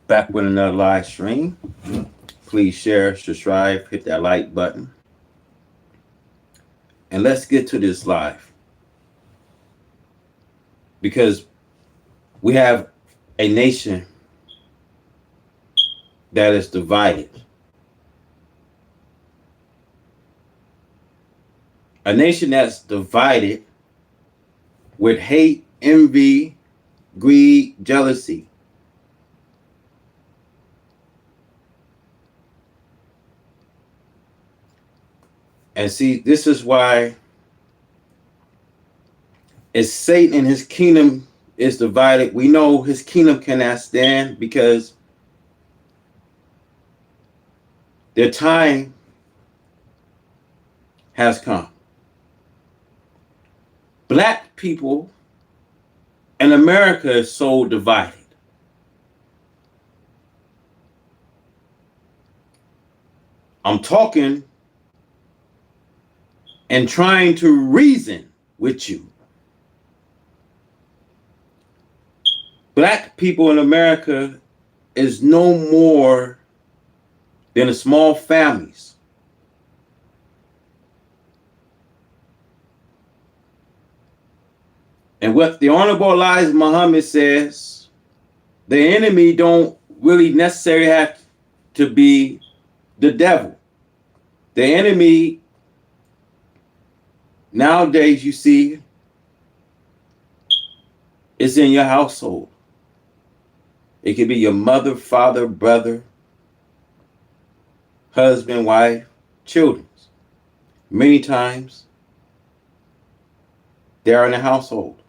Back with another live stream. Please share, subscribe, hit that like button, and let's get to this live because we have a nation that is divided, a nation that's divided with hate, envy, greed, jealousy. And see, this is why as Satan and his kingdom is divided, we know his kingdom cannot stand because their time has come. Black people in America is so divided. I'm talking and trying to reason with you. Black people in America is no more than a small families. And what the Honorable Elijah Muhammad says, the enemy don't really necessarily have to be the devil. The enemy nowadays, you see, is in your household. It could be your mother, father, brother, husband, wife, children. Many times, they are in the household.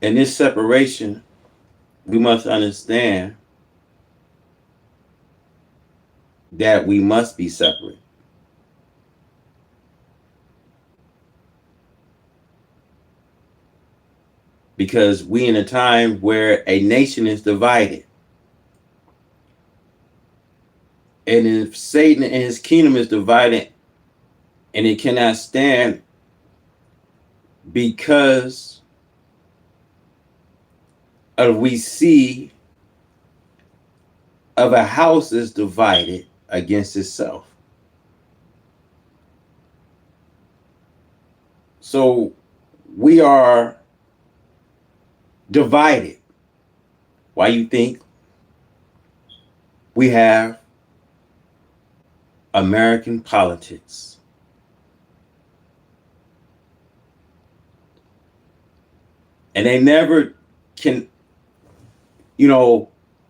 In this separation, we must understand that we must be separate. Because we in a time where a nation is divided. And if Satan and his kingdom is divided and it cannot stand because of we see of a house is divided against itself. So we are divided. Why you think we have American politics? And they never can,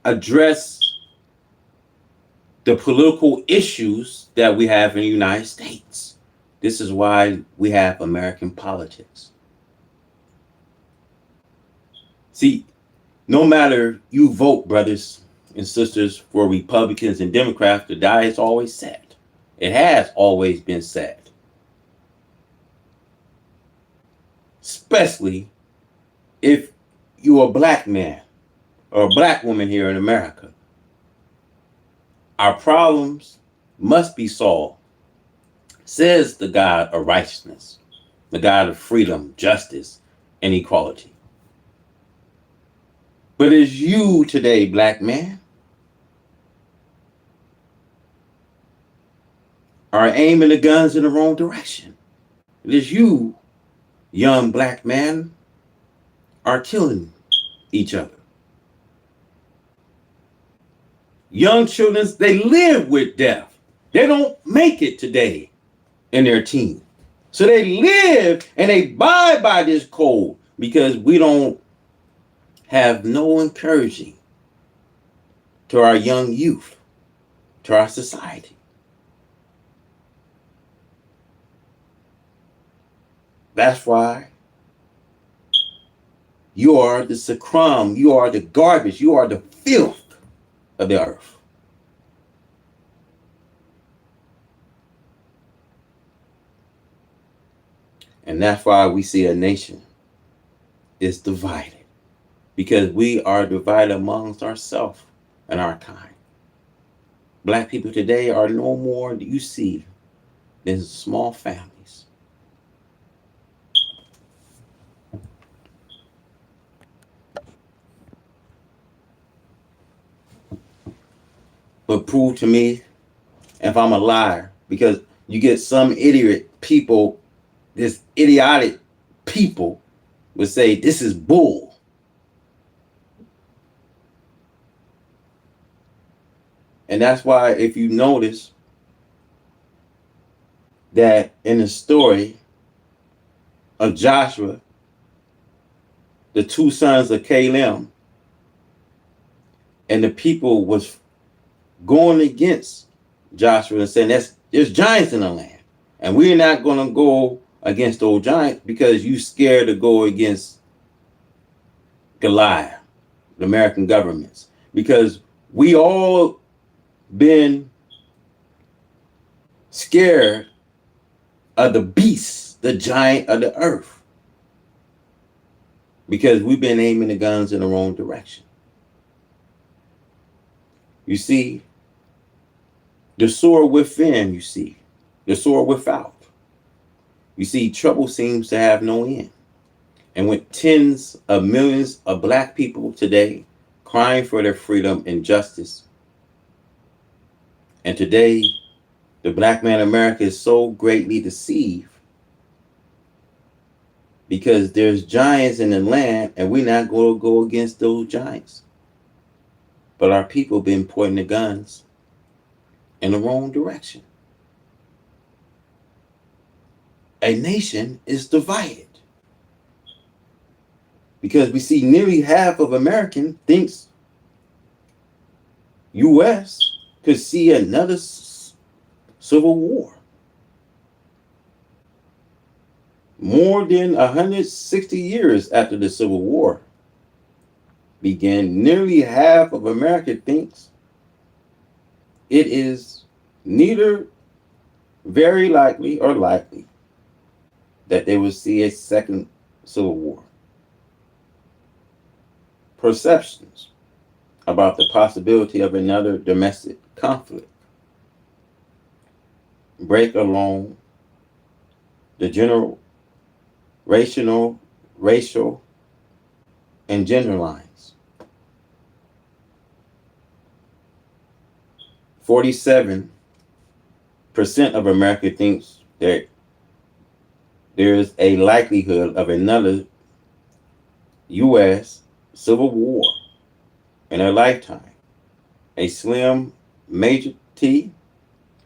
address the political issues that we have in the United States. This is why we have American politics. See, no matter you vote, brothers and sisters, for Republicans and Democrats, the die is always set. It has always been set. Especially if you're a black man or a black woman here in America. Our problems must be solved, says the God of righteousness, the God of freedom, justice, and equality. But it's you today, black man, are aiming the guns in the wrong direction. It is you, young black man, are killing each other. Young children, they live with death. They don't make it today in their teens. So they live and they abide by this code because we don't have no encouraging to our young youth, to our society. That's why you are the sacrum, you are the garbage, you are the filth of the earth. And that's why we see a nation is divided. Because we are divided amongst ourselves and our kind. Black people today are no more, you see, than small families. but prove to me if I'm a liar. Because you get some idiot people, this idiotic people would say this is bull. And that's why if you notice that in the story of Joshua, the two sons of Caleb, and the people was going against Joshua and saying there's giants in the land, and we're not going to go against those giants because you scared to go against Goliath, the American governments, because we all been scared of the beast, the giant of the earth, because we've been aiming the guns in the wrong direction. You see, the sword within, you see, the sword without. You see, trouble seems to have no end. And with tens of millions of black people today crying for their freedom and justice, and today the black man in America is so greatly deceived because there's giants in the land and we're not going to go against those giants. But our people been pointing the guns in the wrong direction. A nation is divided because we see nearly half of American thinks U.S. could see another civil war. More than 160 years after the Civil War began, nearly half of America thinks it is neither very likely or likely that they will see a second civil war. Perceptions about the possibility of another domestic conflict break along the general racial, and gender lines. 47% of America thinks that there is a likelihood of another U.S. civil war in their lifetime. A slim majority,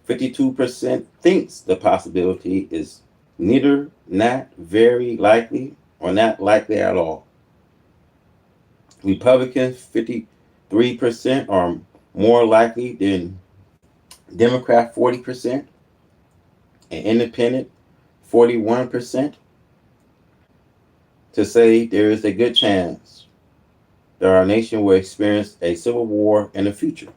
52%, thinks the possibility is neither not very likely or not likely at all. Republicans, 53%, are more likely than Democrat, 40%, and Independent, 41%, to say there is a good chance that our nation will experience a civil war in the future.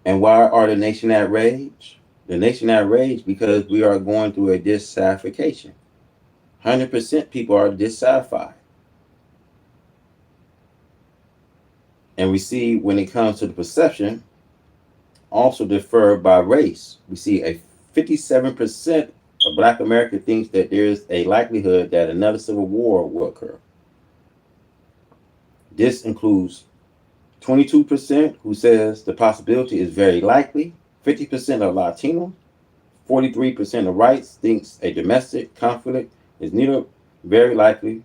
And why are the nation at rage? The nation at rage because we are going through a dissatisfaction. 100% people are dissatisfied. And we see when it comes to the perception, also deferred by race. We see a 57% of Black America thinks that there is a likelihood that another civil war will occur. This includes 22% who says the possibility is very likely, 50% of Latino, 43% of whites thinks a domestic conflict is neither very likely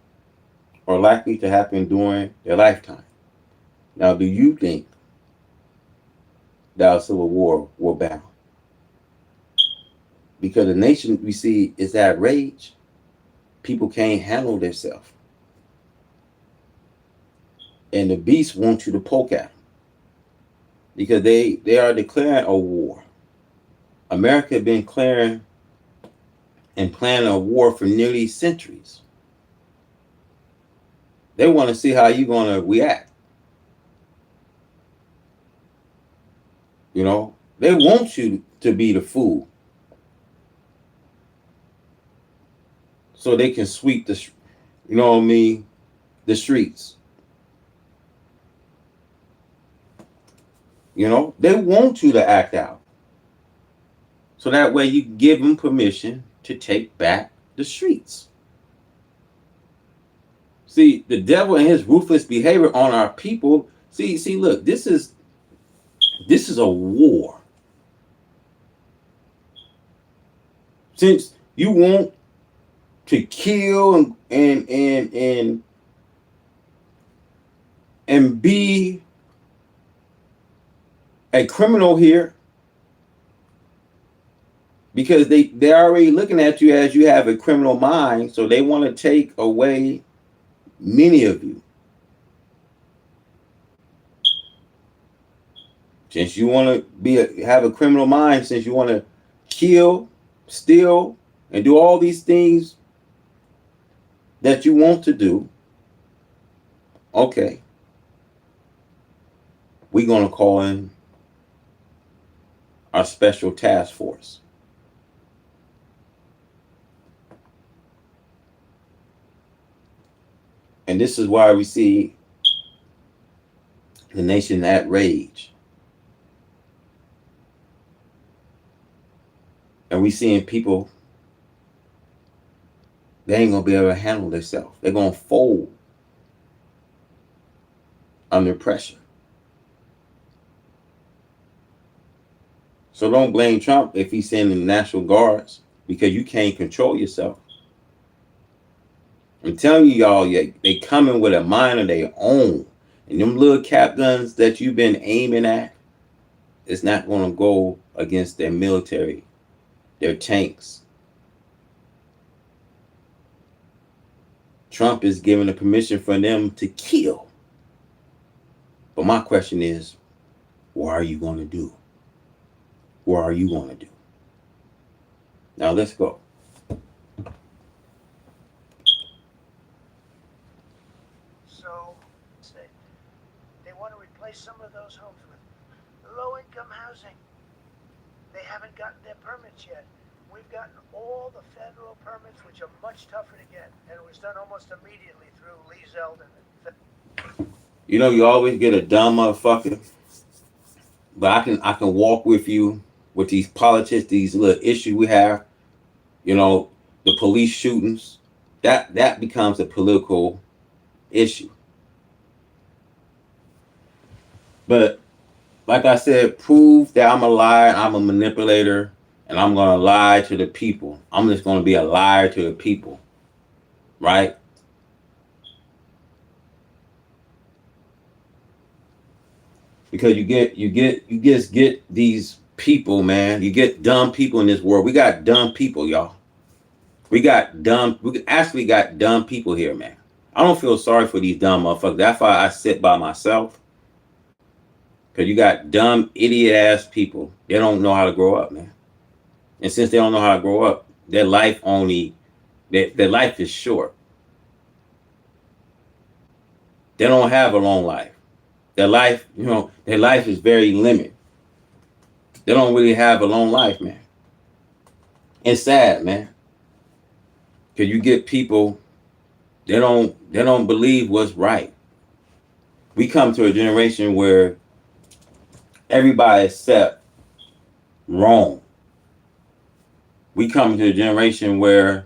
or likely to happen during their lifetime. Now, do you think that a civil war will bound? Because the nation we see is at rage. People can't handle themselves. And the beast wants you to poke at them. Because they are declaring a war. America has been declaring and planning a war for nearly centuries. They want to see how you're going to react. You know, they want you to be the fool so they can sweep the, you know what I mean, the streets. You know, they want you to act out. So that way you give them permission to take back the streets. See, the devil and his ruthless behavior on our people. Look, this is a war. Since you want to kill and be a criminal here, because they're already looking at you as you have a criminal mind, so they want to take away many of you. Since you want to have a criminal mind, since you want to kill, steal, and do all these things that you want to do, okay, we're going to call in our special task force. And this is why we see the nation at rage. And we seeing people, they ain't going to be able to handle themselves. They're going to fold under pressure. So don't blame Trump if he's sending the National Guards, because you can't control yourself. I'm telling you, y'all, they coming with a mind of their own. And them little cap guns that you've been aiming at, it's not going to go against their military, their tanks. Trump is giving the permission for them to kill. But my question is, what are you going to do? What are you going to do? Now let's go. So they want to replace some of those homes with low-income housing. They haven't gotten their permits yet. We've gotten all the federal permits, which are much tougher to get, and it was done almost immediately through Lee Zeldin. You know, you always get a dumb motherfucker, but I can walk with you with these politics, these little issues we have. You know, the police shootings, that becomes a political issue. But like I said, prove that I'm a liar, I'm a manipulator, and I'm going to lie to the people. I'm just going to be a liar to the people, right? Because you just get these people, man. You get dumb people in this world. We got dumb people, y'all. We actually got dumb people here, man. I don't feel sorry for these dumb motherfuckers. That's why I sit by myself. Because you got dumb, idiot ass people. They don't know how to grow up, man. And since they don't know how to grow up, their life is short. They don't have a long life. Their life is very limited. They don't really have a long life, man. It's sad, man. Because you get people, they don't believe what's right. We come to a generation where everybody accept wrong. We come to a generation where,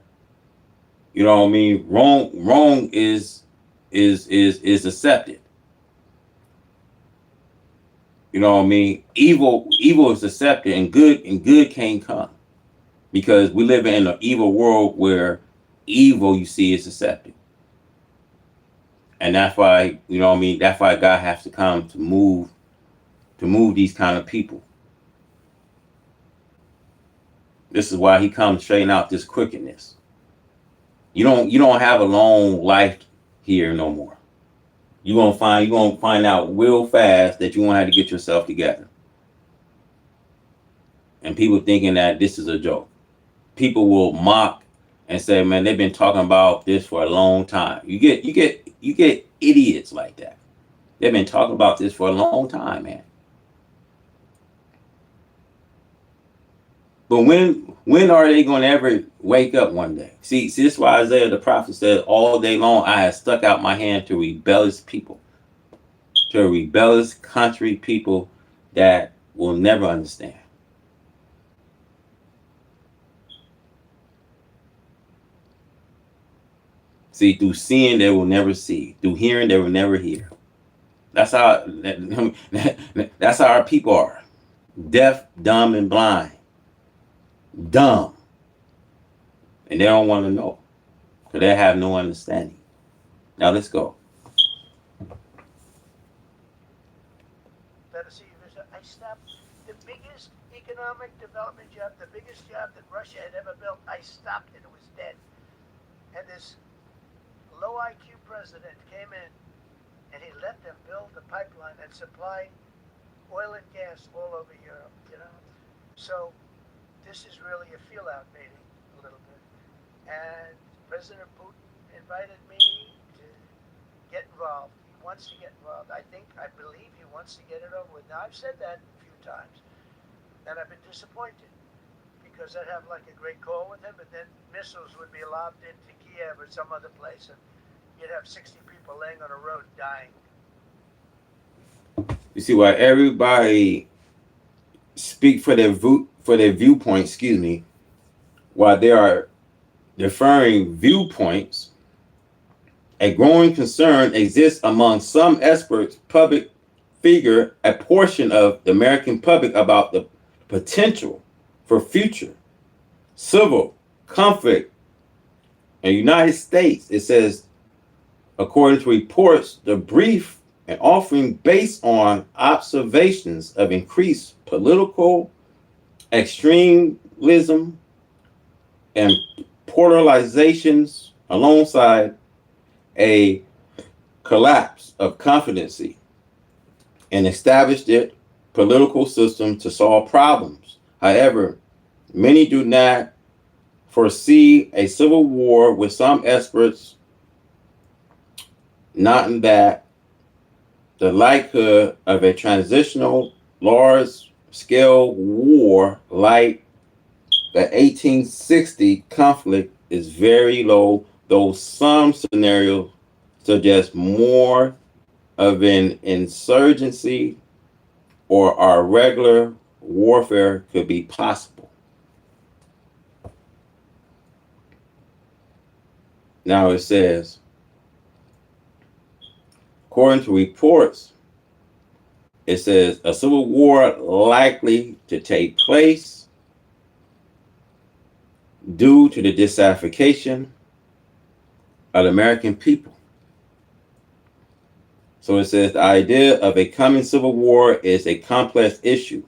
you know what I mean, wrong is accepted. You know what I mean? Evil is accepted, and good can't come. Because we live in an evil world where evil, you see, is accepted. And that's why, you know what I mean, that's why God has to come to move these kind of people. This is why he comes to straighten out this crookedness. You don't have a long life here no more. You're gonna find out real fast that you're gonna have to get yourself together. And people thinking that this is a joke. People will mock and say, man, they've been talking about this for a long time. You get idiots like that. They've been talking about this for a long time, man. But when are they going to ever wake up one day? See, this is why Isaiah the prophet said, all day long I have stuck out my hand to rebellious people, to a rebellious country people that will never understand. See, through seeing they will never see. Through hearing they will never hear. That's how that's how our people are. Deaf, dumb, and blind. Dumb. And they don't want to know. Because they have no understanding. Now let's go. Better see, I stopped the biggest economic development job, the biggest job that Russia had ever built. I stopped and it was dead. And this low IQ president came in and he let them build the pipeline and supply oil and gas all over Europe, you know. So this is really a feel out meeting a little bit. And President Putin invited me to get involved. He wants to get involved. I believe he wants to get it over with. Now, I've said that a few times, and I've been disappointed because I'd have like a great call with him, and then missiles would be lobbed into Kiev or some other place, and you'd have 60 people laying on a road dying. You see why everybody speak for their viewpoint, excuse me, while they are differing viewpoints. A growing concern exists among some experts, public figure, a portion of the American public about the potential for future civil conflict in the United States. It says, according to reports, the brief and offering based on observations of increased political extremism and polarizations alongside a collapse of confidence in established political system to solve problems. However, many do not foresee a civil war, with some experts noting that the likelihood of a transitional large-scale war like the 1860 conflict is very low, though some scenarios suggest more of an insurgency or our regular warfare could be possible. Now it says, according to reports, it says a civil war likely to take place due to the dissatisfaction of the American people. So it says the idea of a coming civil war is a complex issue.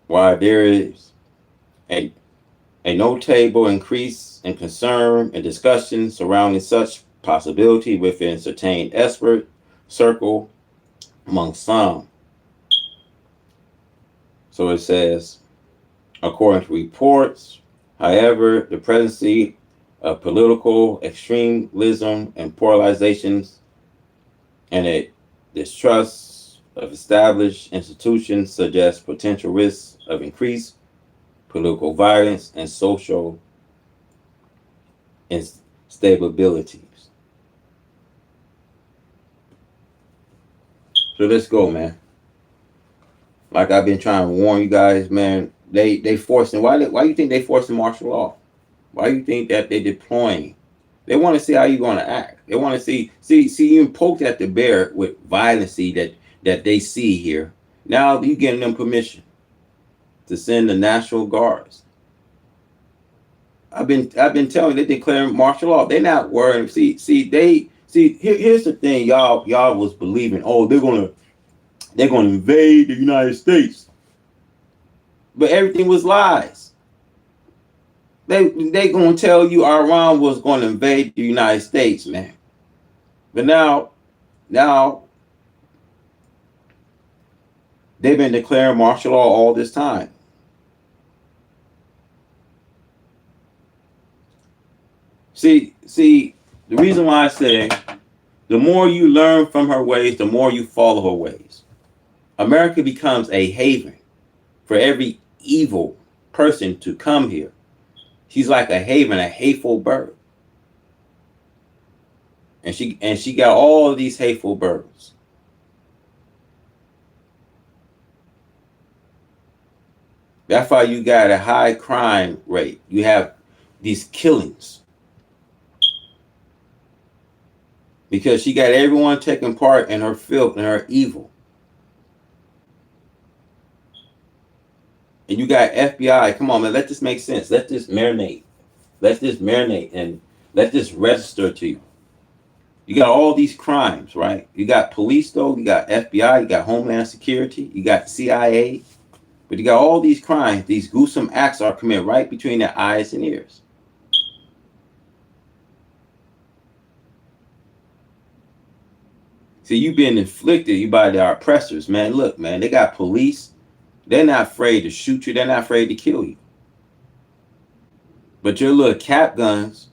While there is a notable increase in concern and discussion surrounding such possibility within certain expert circle among some. So it says, according to reports, however, the presence of political extremism and polarizations and a distrust of established institutions suggests potential risks of increased political violence and social instabilities. So let's go, man. Like I've been trying to warn you guys, man. They forcing. Why you think they forcing martial law? Why you think that they deploying? They want to see how you're going to act. They want to see you poked at the bear with violence that they see here. Now you getting them permission to send the National Guards. I've been telling you, they declaring martial law. They're not worried. Here's the thing, y'all was believing, oh, they're gonna invade the United States. But everything was lies. They gonna tell you Iran was gonna invade the United States, man. But now they've been declaring martial law all this time. See, the reason why I say the more you learn from her ways, the more you follow her ways. America becomes a haven for every evil person to come here. She's like a haven, a hateful bird. And she got all of these hateful birds. That's why you got a high crime rate. You have these killings. because she got everyone taking part in her filth and her evil. And you got FBI. Come on, man. Let this make sense. Let this marinate. Let this marinate and let this register to you. You got all these crimes, right? You got police, though. You got FBI. You got Homeland Security. You got CIA. But you got all these crimes. These gruesome acts are committed right between their eyes and ears. See, you being inflicted by their oppressors, man. Look, man, they got police. They're not afraid to shoot you. They're not afraid to kill you. But your little cap guns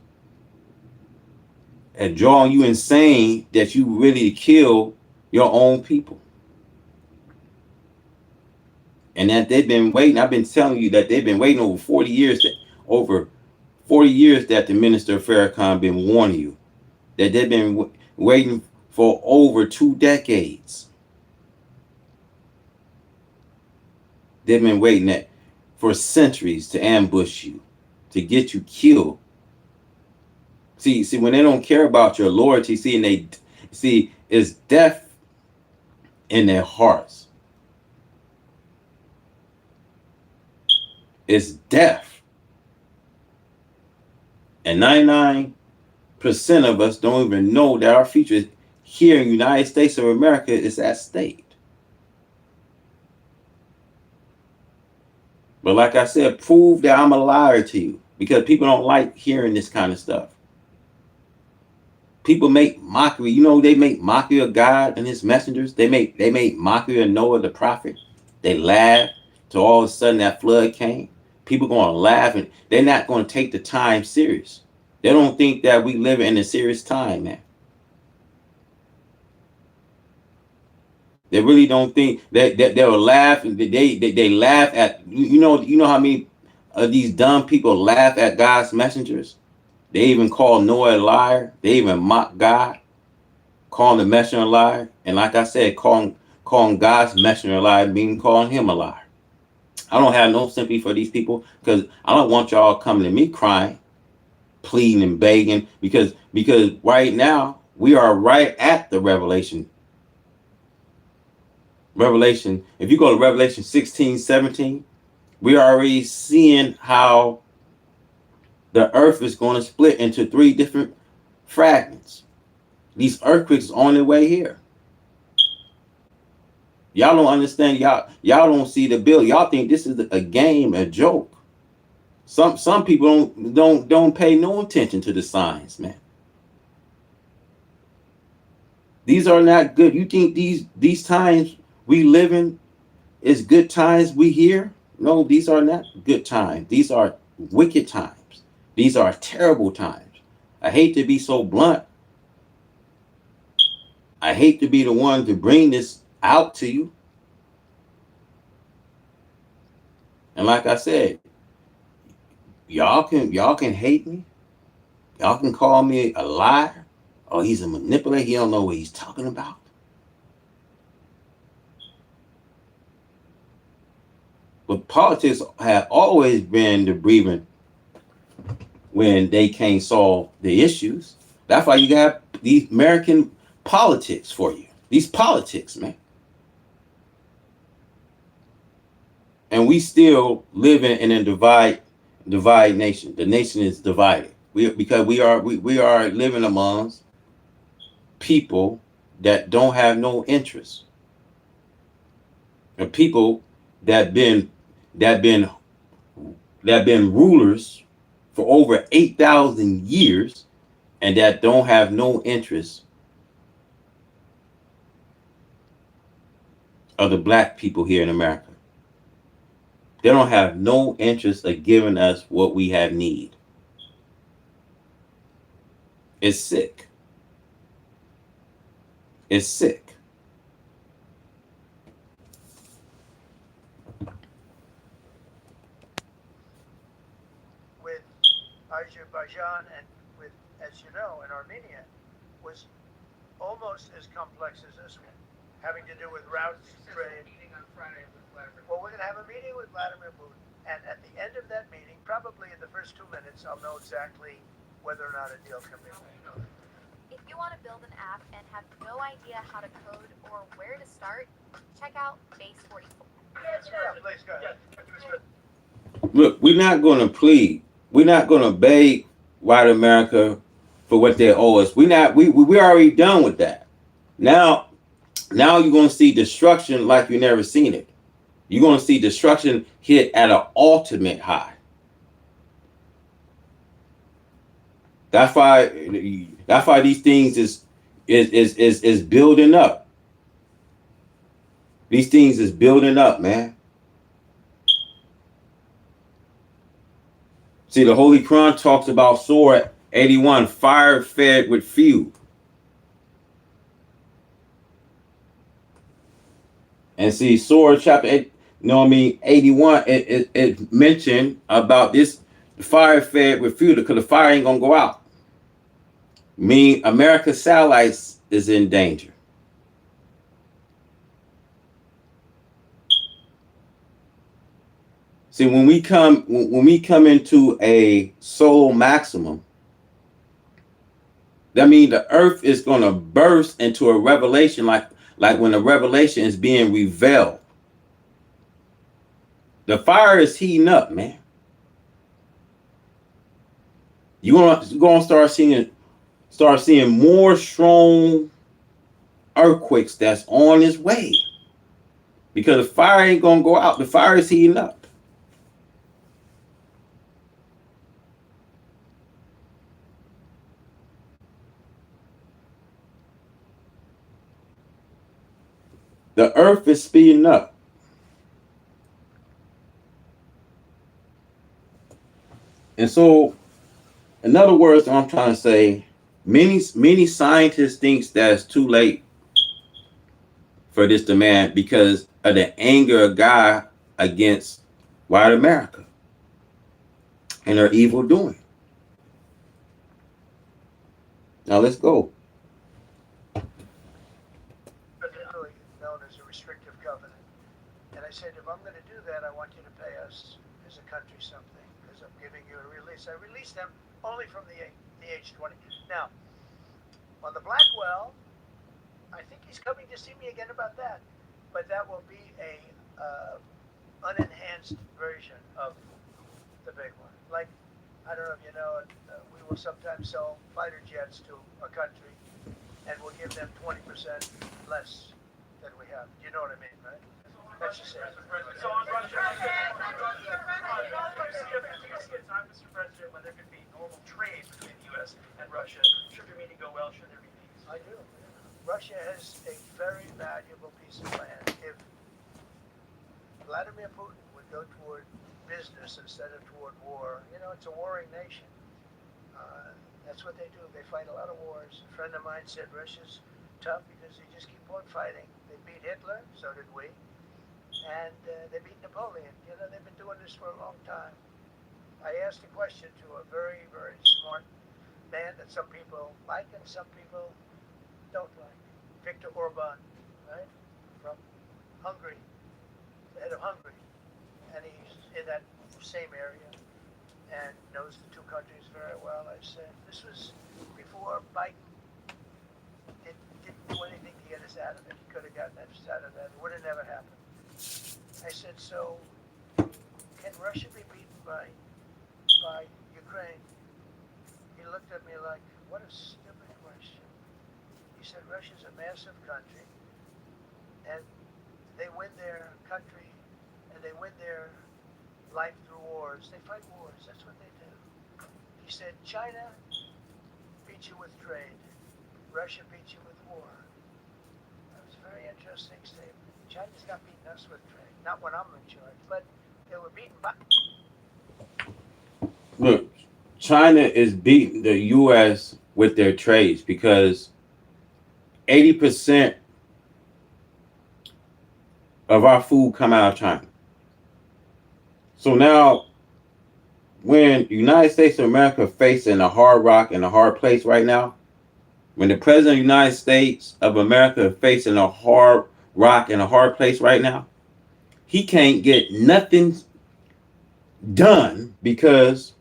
are drawing you insane that you really kill your own people. And that they've been waiting. I've been telling you that they've been waiting over 40 years. That the Minister of Farrakhan been warning you. That they've been waiting for over 2 decades. They've been waiting for centuries to ambush you, to get you killed. See, when they don't care about your loyalty, it's death in their hearts. It's death. And 99% of us don't even know that our future here in the United States of America is at stake. But like I said, prove that I'm a liar to you, because people don't like hearing this kind of stuff. People make mockery. You know, they make mockery of God and his messengers. They make mockery of Noah the prophet. They laugh till all of a sudden that flood came. People going to laugh, and they're not going to take the time serious. They don't think that we live in a serious time, man. They really don't think that they'll laugh. They laugh at, you know how many of these dumb people laugh at God's messengers. They even call Noah a liar. They even mock God, calling the messenger a liar. And like I said, calling God's messenger a liar means calling him a liar. I don't have no sympathy for these people, because I don't want y'all coming to me crying, pleading and begging, because right now we are right at the Revelation. If you go to Revelation 16, 17, we are already seeing how the earth is going to split into 3 different fragments. These earthquakes are on their way here. Y'all don't understand. Y'all don't see the bill. Y'all think this is a game, a joke. Some people don't pay no attention to the signs, man. These are not good. You think these times we live in is good times we hear? No, these are not good times. These are wicked times. These are terrible times. I hate to be so blunt. I hate to be the one to bring this out to you. And like I said, y'all can hate me. Y'all can call me a liar. Oh, he's a manipulator. He don't know what he's talking about. But politics have always been the breathing when they can't solve the issues. That's why you got these American politics for you. These politics, man. And we still live in a divide nation. The nation is divided. Because we are living amongst people that don't have no interest. And people that been rulers for over 8,000 years, and that don't have no interest of the black people here in America. They don't have no interest of giving us what we have need. It's sick. It's sick. With Azerbaijan and with, as you know, in Armenia, was almost as complex as this one, having to do with route trade. Well, we're going to have a meeting with Vladimir Putin, and at the end of that meeting, probably in the first 2 minutes, I'll know exactly whether or not a deal can be made. If you want to build an app and have no idea how to code or where to start, check out Base 44. Please go ahead. Look, we're not going to plead. We're not going to beg white America for what they owe us. We already done with that. Now you're going to see destruction like you never seen it. You're going to see destruction hit at an ultimate high. That's why these things is building up. These things is building up, man. See, the Holy Quran talks about Surah 81, fire fed with fuel. And see, Surah chapter 8, 81, it mentioned about this fire fed with fuel because the fire ain't gonna go out. America's satellites is in danger. See, when we come into a solar maximum, that means the earth is gonna burst into a revelation like when a revelation is being revealed. The fire is heating up, man. You're gonna start seeing more strong earthquakes that's on its way. Because the fire ain't gonna go out. The fire is heating up. The earth is speeding up. And so, in other words, I'm trying to say, many scientists think that it's too late for this demand because of the anger of God against white America and their evil doing. Now let's go. Particularly known as a restrictive covenant. And I said, if I'm going to do that, I want you to pay us as a country something because I'm giving you a release. I released them only from the age 20. Now, on the Blackwell, I think he's coming to see me again about that. But that will be a unenhanced version of the big one. Like, I don't know if you know it, we will sometimes sell fighter jets to a country and we'll give them 20% less than we have. You know what I mean, right? That's just it. So on Russia, do you see a time, Mr. President, when there could be normal trade between the U.S. and Russia? Should your meeting go well? Should there be peace? I do. Russia has a very valuable piece of land. If Vladimir Putin would go toward business instead of toward war, it's a warring nation. That's what they do. They fight a lot of wars. A friend of mine said Russia's tough because they just keep on fighting. They beat Hitler, so did we. And they beat Napoleon. They've been doing this for a long time. I asked a question to a very, very smart man that some people like and some people don't like. Viktor Orban, right? From Hungary, the head of Hungary. And he's in that same area and knows the two countries very well. I said, this was before Biden didn't do anything to get us out of it. He could have gotten us out of that. It would have never happened. I said, so can Russia be beaten by Ukraine? He looked at me like, what a stupid question. He said, Russia's a massive country, and they win their country, and they win their life through wars. They fight wars. That's what they do. He said, China beats you with trade. Russia beats you with war. That was a very interesting statement. China's not beating us with trade. Not when I'm in charge, but they were beaten by... Look, China is beating the U.S. with their trades because 80% of our food come out of China. So now, when the United States of America facing a hard rock and a hard place right now, when the President of the United States of America is facing a hard rock and a hard place right now, he can't get nothing done because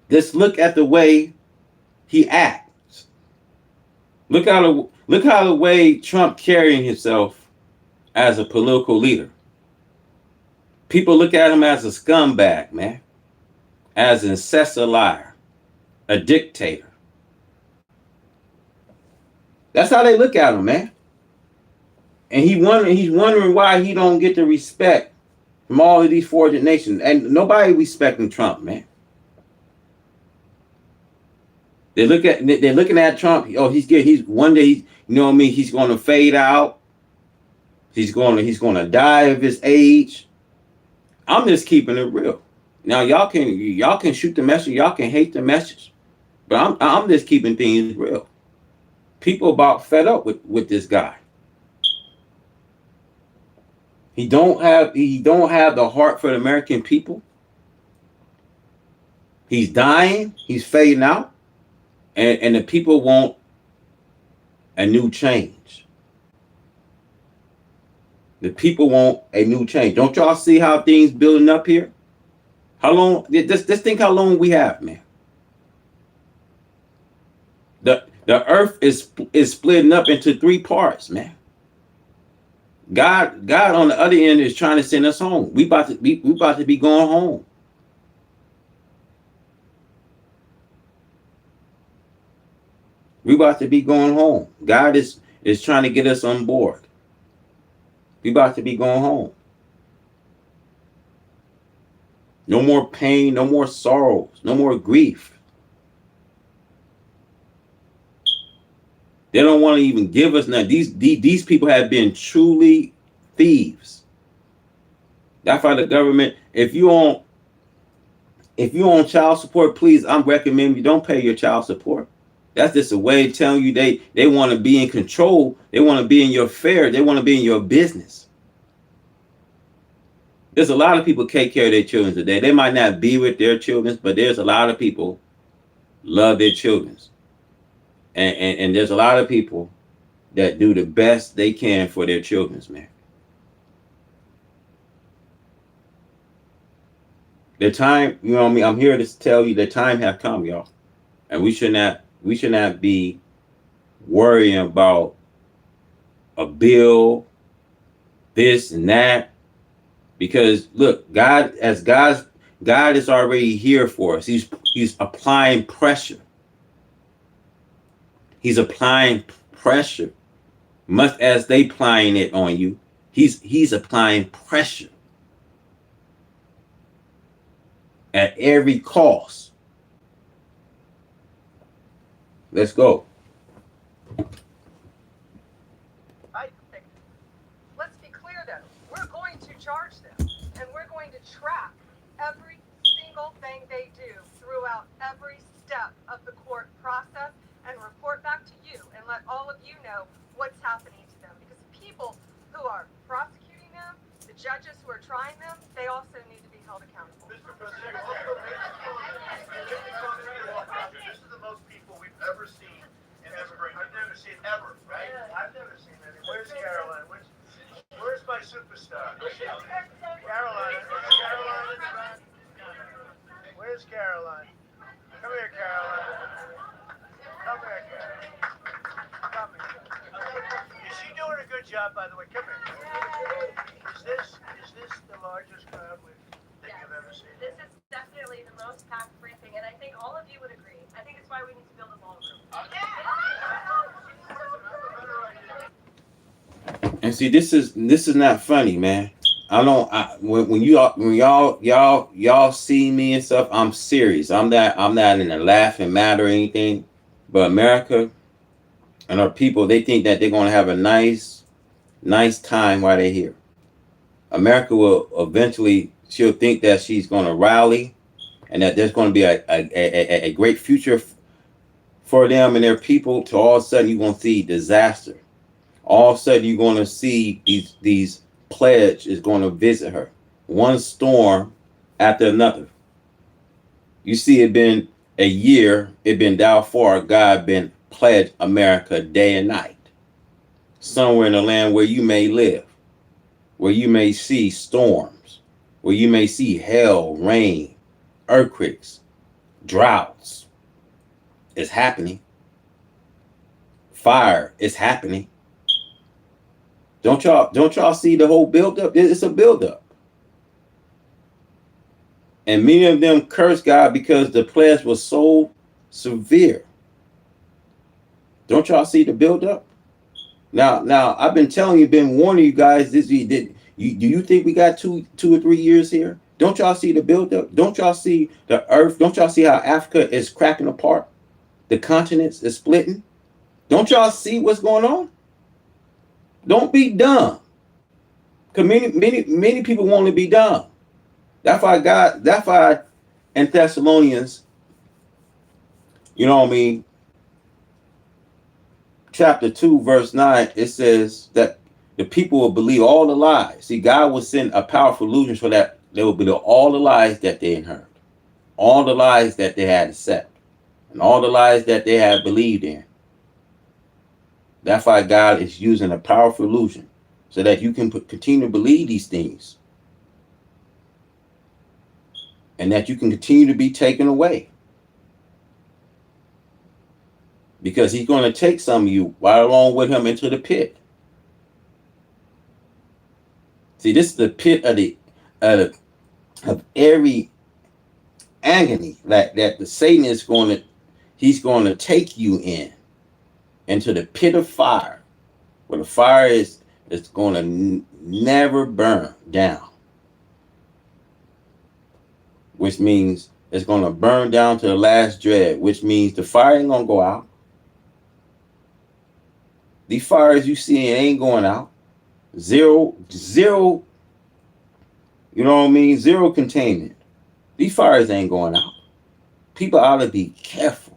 just look at the way he acts. Look how the way Trump carrying himself as a political leader. People look at him as a scumbag, man, as an incessant liar, a dictator. That's how they look at him, man. And he's wondering why he don't get the respect from all of these foreign nations. And nobody respecting Trump, man. They're looking at Trump. Oh, he's one day you know what I mean, he's gonna fade out. He's gonna die of his age. I'm just keeping it real. Now y'all can shoot the message, y'all can hate the message, but I'm just keeping things real. People about fed up with this guy. He don't have the heart for the American people. He's dying, he's fading out, and the people want a new change. The people want a new change. Don't y'all see how things building up here? How long? Just think how long we have, man. The earth is splitting up into 3 parts, man. God on the other end is trying to send us home. We about to be going home. We about to be going home. God is trying to get us on board. We about to be going home. No more pain, no more sorrows, no more grief. They don't want to even give us now. These people have been truly thieves. That's why the government, if you on child support, please, I'm recommending you don't pay your child support. That's just a way of telling you they want to be in control. They want to be in your affairs. They want to be in your business. There's a lot of people take care of their children today. They might not be with their children, but there's a lot of people love their children. And there's a lot of people that do the best they can for their children, man. The time, you know what I mean? I'm here to tell you the time has come, y'all. And we should not be worrying about a bill, this and that. Because look, God is already here for us. He's applying pressure. He's applying pressure, much as they applying it on you. He's applying pressure at every cost. Let's go. Let's be clear though. We're going to charge them, and we're going to track every single thing they do throughout every step of the court process and report back to you and let all of you know what's happening to them. Because the people who are prosecuting them, the judges who are trying them, they also need to be held accountable. Mr. President, you also made this is the most people we've ever seen in this spring. I've never seen ever, right? I've never seen any. Where's Caroline? Where's my superstar? Caroline. Where's Caroline? Come here, Caroline. Come here, Caroline. Come here. Is she doing a good job, by the way? Come here. Is this the largest crowd that you've ever seen? This is definitely the most packed briefing, and I think all of you would agree. I think it's why we need to build a ballroom. And see, this is not funny, man. When y'all see me and stuff, I'm serious. I'm not in a laughing matter or anything. But America and our people, they think that they're gonna have a nice time while they're here. America will eventually, she'll think that she's gonna rally and that there's gonna be a great future for them and their people. To all of a sudden you're gonna see disaster. All of a sudden you're gonna see these pledge is gonna visit her. One storm after another. You see, it been a year, it been thou far God been pledged America day and night. Somewhere in the land where you may live, where you may see storms, where you may see hail, rain, earthquakes, droughts. It's happening. fire is happening. Don't y'all see the whole buildup? It's a buildup. And many of them cursed God because the plagues was so severe. Don't y'all see the buildup? Now I've been telling you, been warning you guys. Do you think we got two or 3 years here? Don't y'all see the buildup? Don't y'all see the earth? Don't y'all see how Africa is cracking apart? The continents is splitting. Don't y'all see what's going on? Don't be dumb. Because many people want to be dumb. That's why in Thessalonians, you know what I mean, chapter 2, verse 9, it says that the people will believe all the lies. See, God will send a powerful illusion so that they will believe all the lies that they heard, all the lies that they had accepted, and all the lies that they had believed in. That's why God is using a powerful illusion so that you can continue to believe these things and that you can continue to be taken away. Because he's going to take some of you right along with him into the pit. See, this is the pit of every agony that the Satan is he's going to take you into the pit of fire, where the fire is going to never burn down, which means it's going to burn down to the last dread, which means the fire ain't going to go out. These fires you see ain't going out. Zero, you know what I mean? Zero containment. These fires ain't going out. People ought to be careful.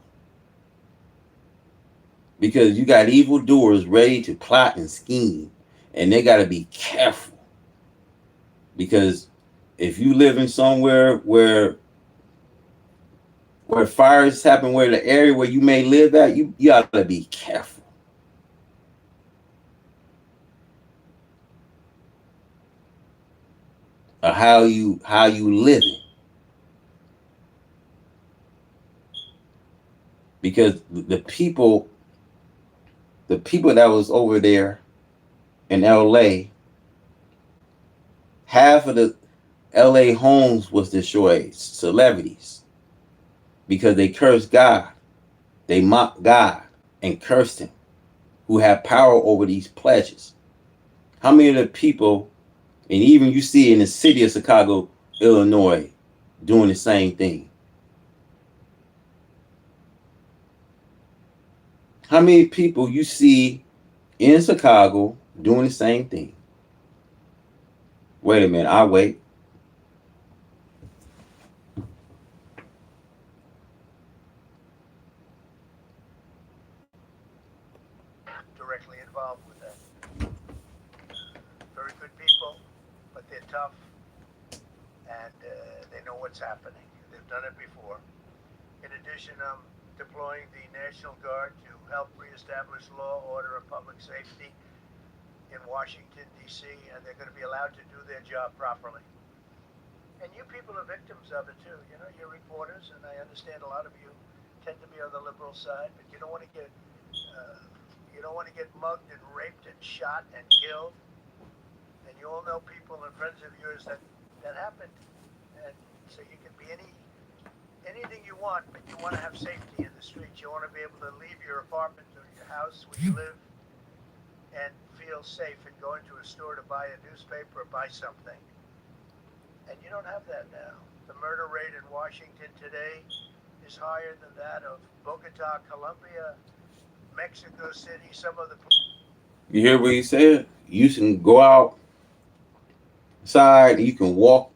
Because you got evildoers ready to plot and scheme. And they got to be careful. Because if you live in somewhere where fires happen, where the area where you may live at, you ought to be careful. Or how you living. Because the people that was over there in LA, half of the LA homes was destroyed, celebrities, because they cursed God. They mocked God and cursed him, who had power over these pledges. How many of the people, and even you see in the city of Chicago, Illinois, doing the same thing? How many people you see in Chicago doing the same thing? Wait a minute, I'll wait. Directly involved with that. Very good people, but they're tough, and they know what's happening. They've done it before. In addition, I'm deploying the National Guard to help reestablish law, order, and public safety in Washington, D.C., and they're going to be allowed to do their job properly. And you people are victims of it, too. You know, you're reporters, and I understand a lot of you tend to be on the liberal side, but you don't want to get mugged and raped and shot and killed. And you all know people and friends of yours that happened. And so you can be anything you want, but you want to have safety in the streets. You want to be able to leave your apartment or your house where you live and feel safe and go into a store to buy a newspaper or buy something. And you don't have that now. The murder rate in Washington today is higher than that of Bogota, Colombia, Mexico City, some of the... You hear what he said? You can go outside, you can walk,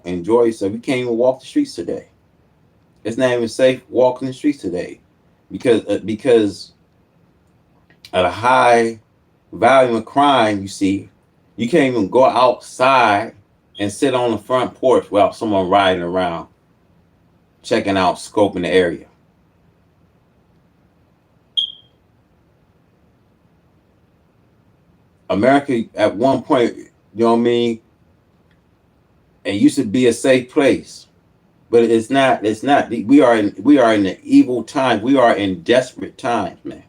enjoy yourself. You can't even walk the streets today. It's not even safe walking the streets today because at a high volume of crime, you see, you can't even go outside and sit on the front porch without someone riding around, checking out, scoping the area. America, at one point, you know what I mean, it used to be a safe place, but it's not. We are in the evil times. We are in desperate times, man.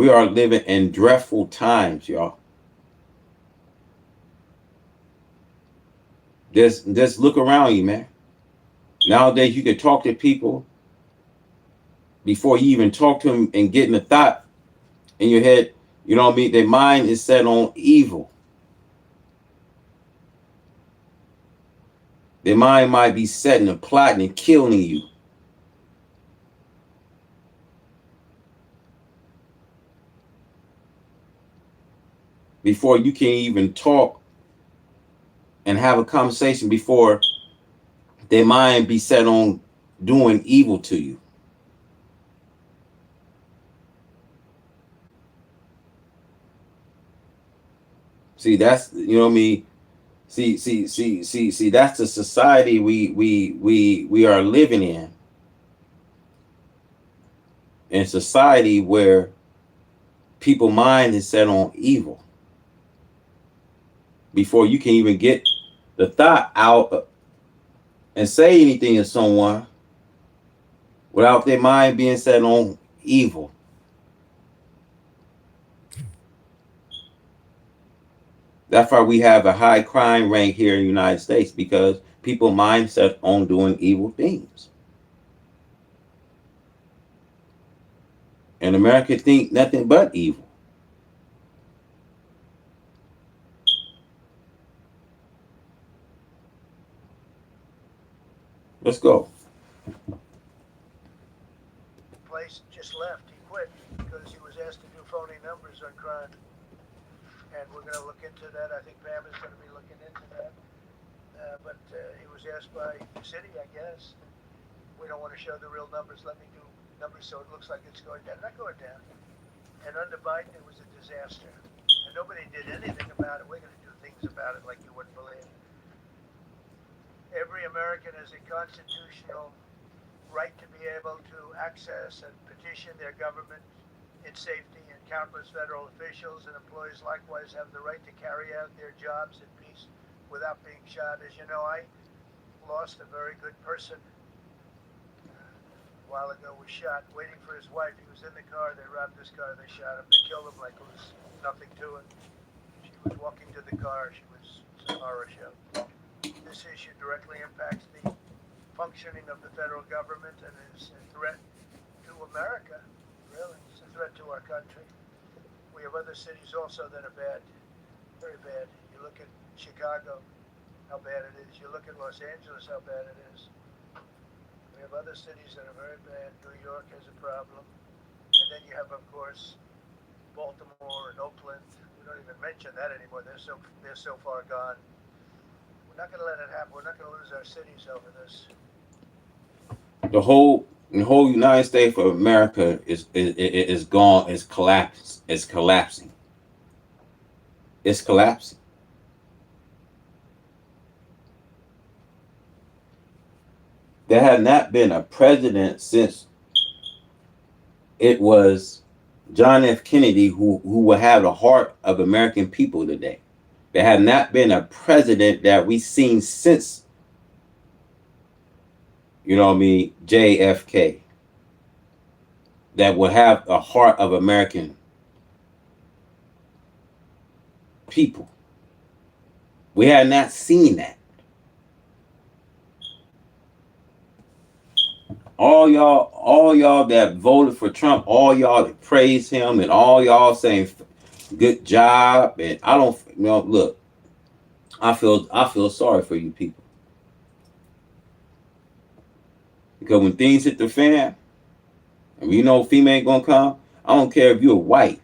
We are living in dreadful times, y'all. Just look around you, man. Nowadays, you can talk to people before you even talk to them and getting a thought in your head. You know what I mean? Their mind is set on evil. Their mind might be setting and plotting and killing you. Before you can even talk and have a conversation, before their mind be set on doing evil to you. See, that's, you know what I mean? See, that's the society we are living in. In society where people's mind is set on evil. Before you can even get the thought out and say anything to someone without their mind being set on evil. That's why we have a high crime rate here in the United States, because people's mind set on doing evil things. And America think nothing but evil. Let's go. Place just left. He quit because he was asked to do phony numbers on crime. And we're going to look into that. I think Pam is going to be looking into that. But he was asked by the city, I guess. We don't want to show the real numbers. Let me do numbers so it looks like it's going down. Not going down. And under Biden, it was a disaster. And nobody did anything about it. We're going to do things about it like you wouldn't believe. Every American has a constitutional right to be able to access and petition their government in safety, and countless federal officials and employees likewise have the right to carry out their jobs in peace without being shot. As you know, I lost a very good person a while ago, was shot waiting for his wife. He was in the car, they robbed his car, they shot him, they killed him like it was nothing to it. She was walking to the car, it was a horror show. This issue directly impacts the functioning of the federal government and is a threat to America, really. It's a threat to our country. We have other cities also that are bad, very bad. You look at Chicago, how bad it is. You look at Los Angeles, how bad it is. We have other cities that are very bad. New York has a problem. And then you have, of course, Baltimore and Oakland. We don't even mention that anymore. They're so far gone. We're not going to let it happen. We're not going to lose our cities over this. The whole United States of America is gone. It's collapsed. It's collapsing. It's collapsing. There had not been a president since it was John F. Kennedy who will have the heart of American people today. There had not been a president that we've seen since, you know what I mean, JFK, that will have the heart of American people. We had not seen that. All y'all that voted for Trump, all y'all that praise him, and all y'all saying good job, and I don't, you know, look, I feel sorry for you people, because when things hit the fan, and you know FEMA ain't gonna come, I don't care if you're white,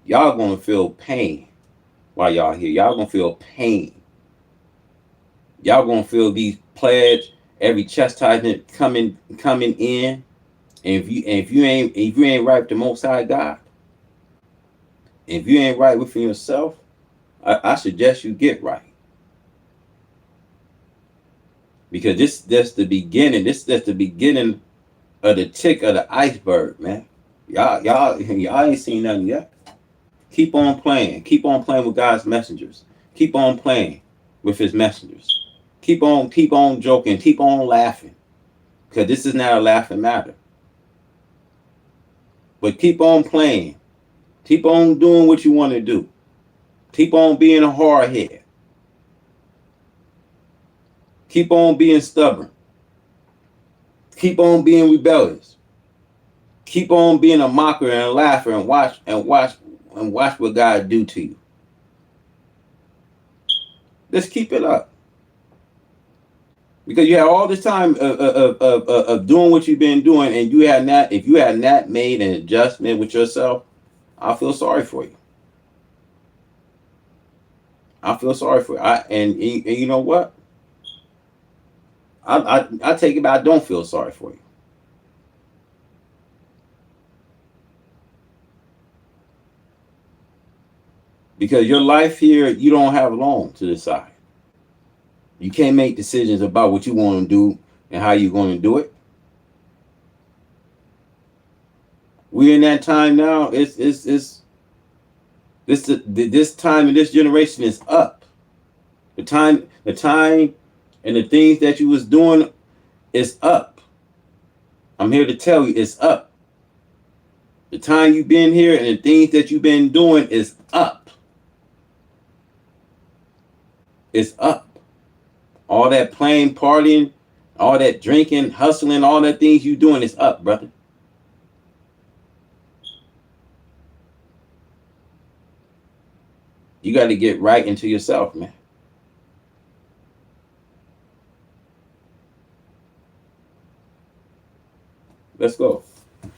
y'all gonna feel pain while y'all here. Y'all gonna feel pain. Y'all gonna feel these pledge, every chastisement coming in, and if you ain't right with the Most High God, if you ain't right within yourself, I suggest you get right, because that's the beginning. That's the beginning of the tip of the iceberg, man. Y'all ain't seen nothing yet. Keep on playing. Keep on playing with God's messengers. Keep on playing with His messengers. Keep on joking. Keep on laughing, because this is not a laughing matter. But keep on playing Keep on doing what you want to do. Keep on being a hardhead. Keep on being stubborn. Keep on being rebellious. Keep on being a mocker and a laugher and watch what God do to you. Just keep it up. Because you had all this time of doing what you've been doing, and you had not, if you had not made an adjustment with yourself, I feel sorry for you. I feel sorry for you. And you know what? I take it back. I don't feel sorry for you. Because your life here, you don't have long to decide. You can't make decisions about what you want to do and how you're going to do it. We're in that time now. This time in this generation is up. The time and the things that you was doing is up. I'm here to tell you it's up. The time you've been here and the things that you've been doing is up. It's up. All that playing, partying, all that drinking, hustling, all that things you doing is up, brother. You got to get right into yourself, man. Let's go. A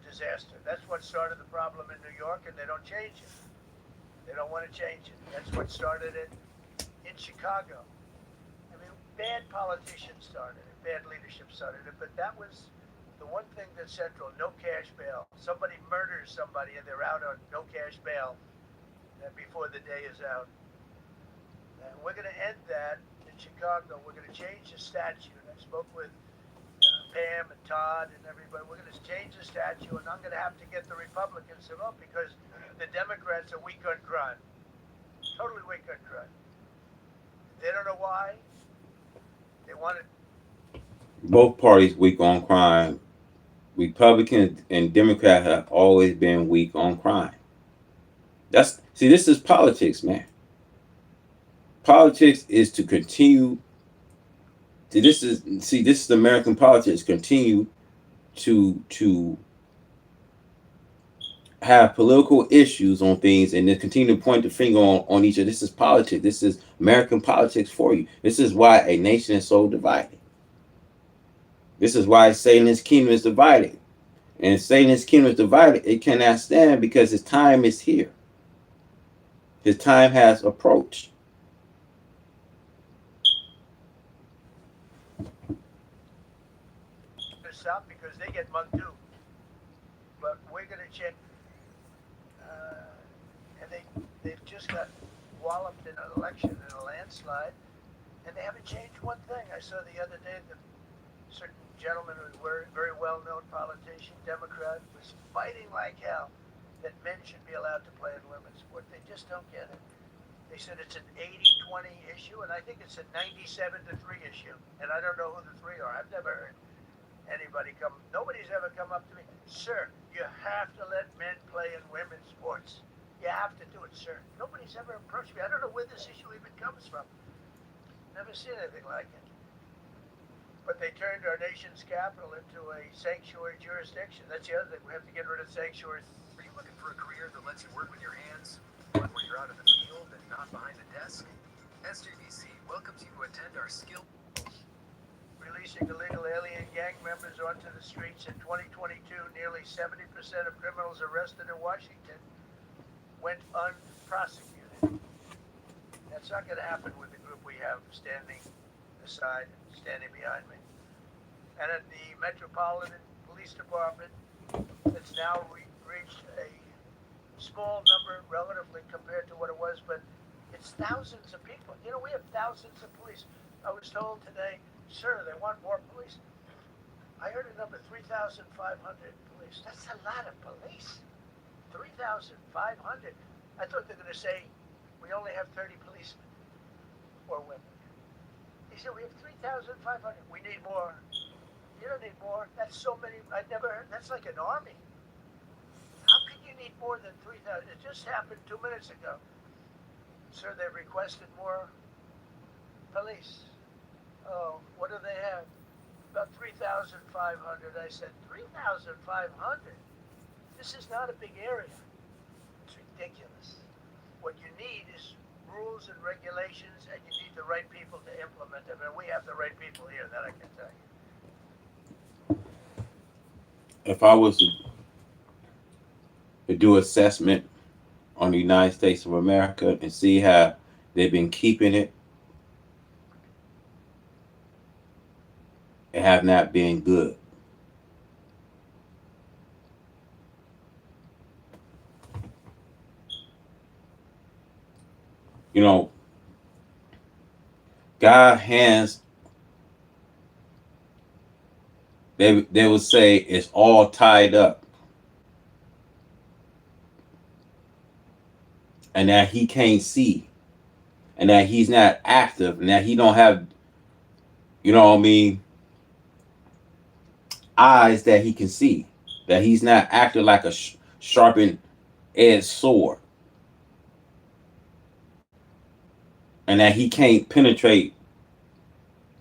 disaster. That's what started the problem in New York, and they don't change it. They don't want to change it. That's what started it in Chicago. I mean, bad politicians started it, bad leadership started it, but that was the one thing that's central: no cash bail. Somebody murders somebody and they're out on no cash bail before the day is out. And we're going to end that in Chicago. We're going to change the statute. I spoke with Pam and Todd and everybody. We're going to change the statute, and I'm going to have to get the Republicans to vote because the Democrats are weak on crime. Totally weak on crime. They don't know why. They want to. Both parties weak on crime. Republicans and Democrats have always been weak on crime. This is politics, man. Politics is to continue. This is American politics. Continue to have political issues on things and then continue to point the finger on each other. This is politics. This is American politics for you. This is why a nation is so divided. This is why Satan's kingdom is divided. And if Satan's kingdom is divided, it cannot stand because his time is here. His time has approached. Stop because they get mugged too. But we're going to check. And they've just got walloped in an election, in a landslide, and they haven't changed one thing. I saw the other day that certain gentleman who was very well-known politician, Democrat, was fighting like hell that men should be allowed to play in women's sport. They just don't get it. They said it's an 80-20 issue, and I think it's a 97-3 issue. And I don't know who the three are. I've never heard anybody come. Nobody's ever come up to me, sir, you have to let men play in women's sports. You have to do it, sir. Nobody's ever approached me. I don't know where this issue even comes from. Never seen anything like it. But they turned our nation's capital into a sanctuary jurisdiction. That's the other thing. We have to get rid of sanctuaries. Are you looking for a career that lets you work with your hands, one where you're out in the field and not behind a desk? SJVC welcomes you to attend our skill. Releasing illegal alien gang members onto the streets in 2022, nearly 70% of criminals arrested in Washington went unprosecuted. That's not going to happen with the group we have standing aside, standing behind me. And at the Metropolitan Police Department, it's now reached a small number relatively compared to what it was, but it's thousands of people. You know, we have thousands of police. I was told today, sir, they want more police. I heard a number, 3,500 police. That's a lot of police. 3,500. I thought they were going to say, we only have 30 policemen or women. He said, we have 3,500. We need more. You don't need more. That's so many. I never heard. That's like an army. How can you need more than 3,000? It just happened 2 minutes ago. Sir, they requested more police. Oh, what do they have? About 3,500. I said, 3,500? This is not a big area. It's ridiculous. What you need is rules and regulations, and you need the right people to implement them. And we have the right people here, that I can tell you. If I was to do assessment on the United States of America and see how they've been keeping it have not been good. You know, God hands, they would say it's all tied up. And that he can't see. And that he's not active. And that he don't have, you know what I mean, eyes that he can see. That he's not acting like a sharpened edged sword. And that he can't penetrate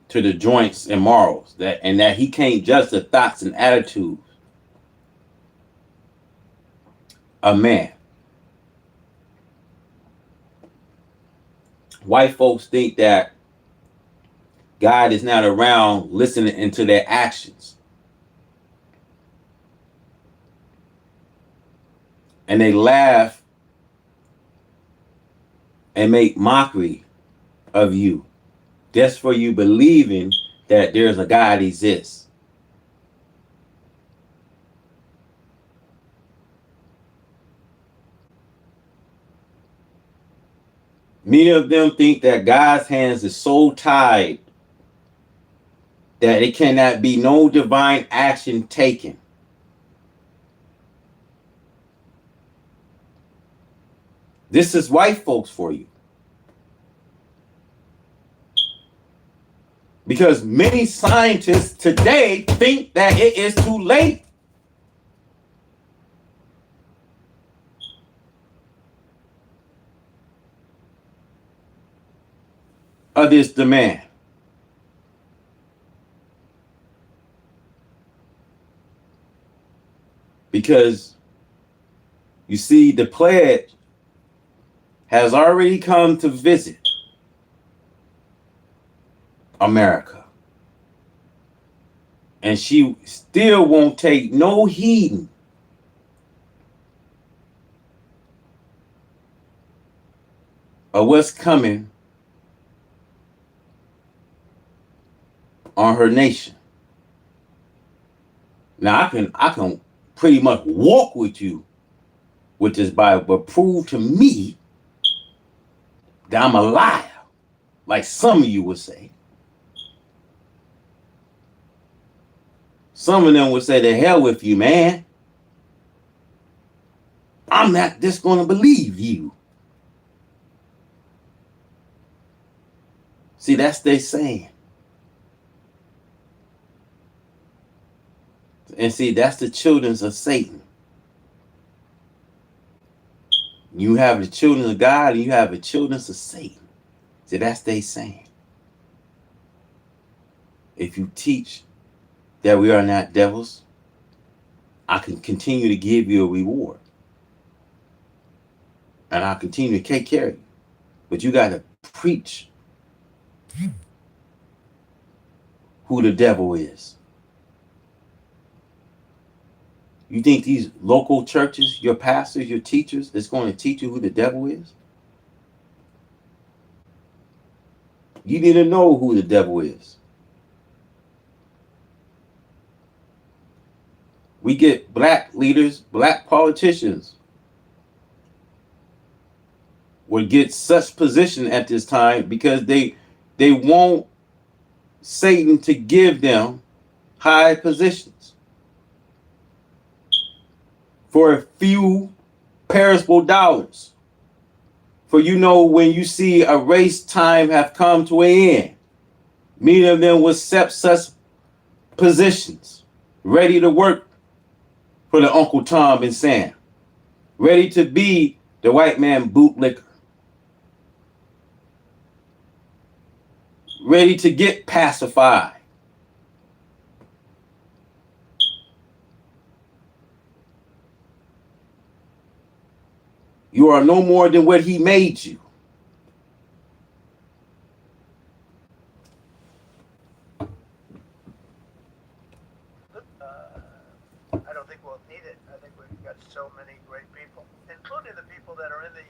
to the joints and marrows. And that he can't judge the thoughts and attitudes of man. White folks think that God is not around listening into their actions. And they laugh and make mockery of you just for you believing that there's a God exists. Many of them think that God's hands is so tied that it cannot be no divine action taken. This is white folks for you. Because many scientists today think that it is too late. Of this demand. Because you see, the pledge has already come to visit America. And she still won't take no heed of what's coming on her nation. Now I can pretty much walk with you with this Bible, but prove to me that I'm a liar, like some of you would say. Some of them would say, to hell with you, man. I'm not just going to believe you. See, that's their saying. And see, that's the children of Satan. You have the children of God and you have the children of Satan. See, that's they saying. If you teach that we are not devils, I can continue to give you a reward. And I'll continue to take care of you. But you got to preach who the devil is. You think these local churches, your pastors, your teachers, is going to teach you who the devil is? You need to know who the devil is. We get black leaders, black politicians would get such position at this time because they want Satan to give them high positions for a few perishable dollars. For you know, when you see a race time have come to an end, many of them will accept such positions, ready to work for the Uncle Tom and Sam, ready to be the white man bootlicker, ready to get pacified. You are no more than what he made you. I don't think we'll need it. I think we've got so many great people, including the people that are in the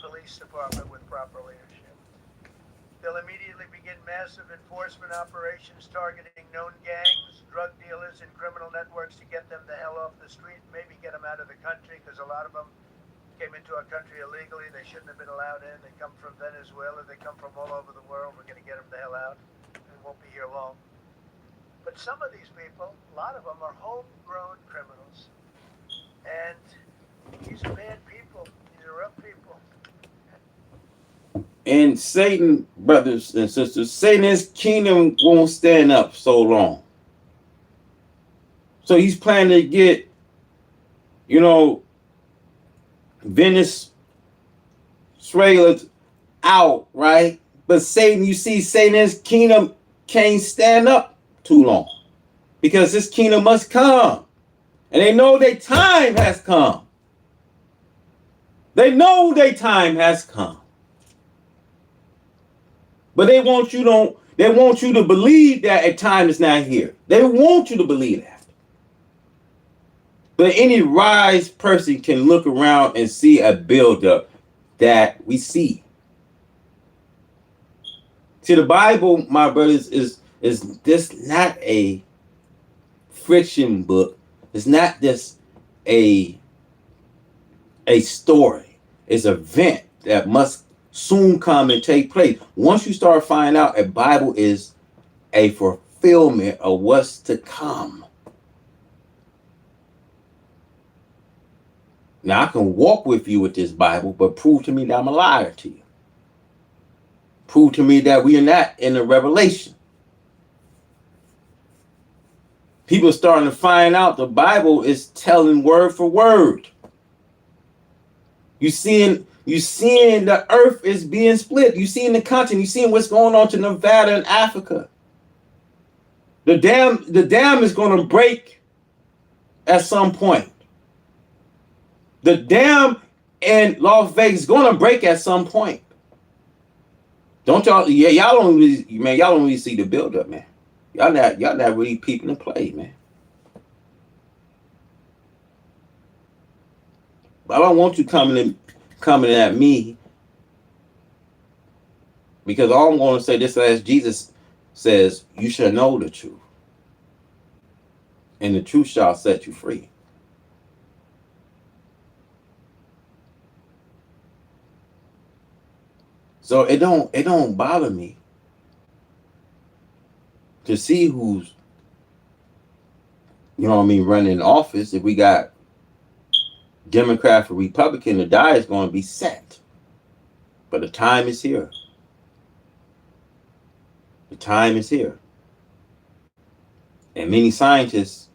police department with proper leadership. They'll immediately begin massive enforcement operations targeting known gangs, drug dealers, and criminal networks to get them the hell off the street, maybe get them out of the country, because a lot of them came into our country illegally. They shouldn't have been allowed in. They come from Venezuela. They come from all over the world. We're going to get them the hell out. They won't be here long. But some of these people, a lot of them are homegrown criminals. And these are bad people. These are rough people. And Satan, brothers and sisters, Satan's kingdom won't stand up so long. So he's planning to get, Venezuela out, right? But Satan's kingdom can't stand up too long, because his kingdom must come. And they know their time has come. They know their time has come. But they want you to believe that a time is not here. They want you to believe that. But any wise person can look around and see a buildup that we see. See, the Bible, my brothers, is this not a fiction book? It's not just a story. It's an event that must soon come and take place. Once you start finding out a Bible is a fulfillment of what's to come. Now, I can walk with you with this Bible, but prove to me that I'm a liar to you. Prove to me that we are not in the revelation. People are starting to find out the Bible is telling word for word. You seeing the earth is being split. You seeing the continent. You seeing what's going on to Nevada and Africa. The dam is going to break at some point. The dam in Las Vegas is going to break at some point. Don't y'all? Yeah, y'all don't really see the buildup, man. Y'all not really peeping the play, man. But I don't want you coming at me, because all I'm going to say this, as Jesus says, you shall know the truth, and the truth shall set you free. So it don't bother me to see who's, running office. If we got Democrat or Republican, the die is going to be set. But the time is here. The time is here. And many scientists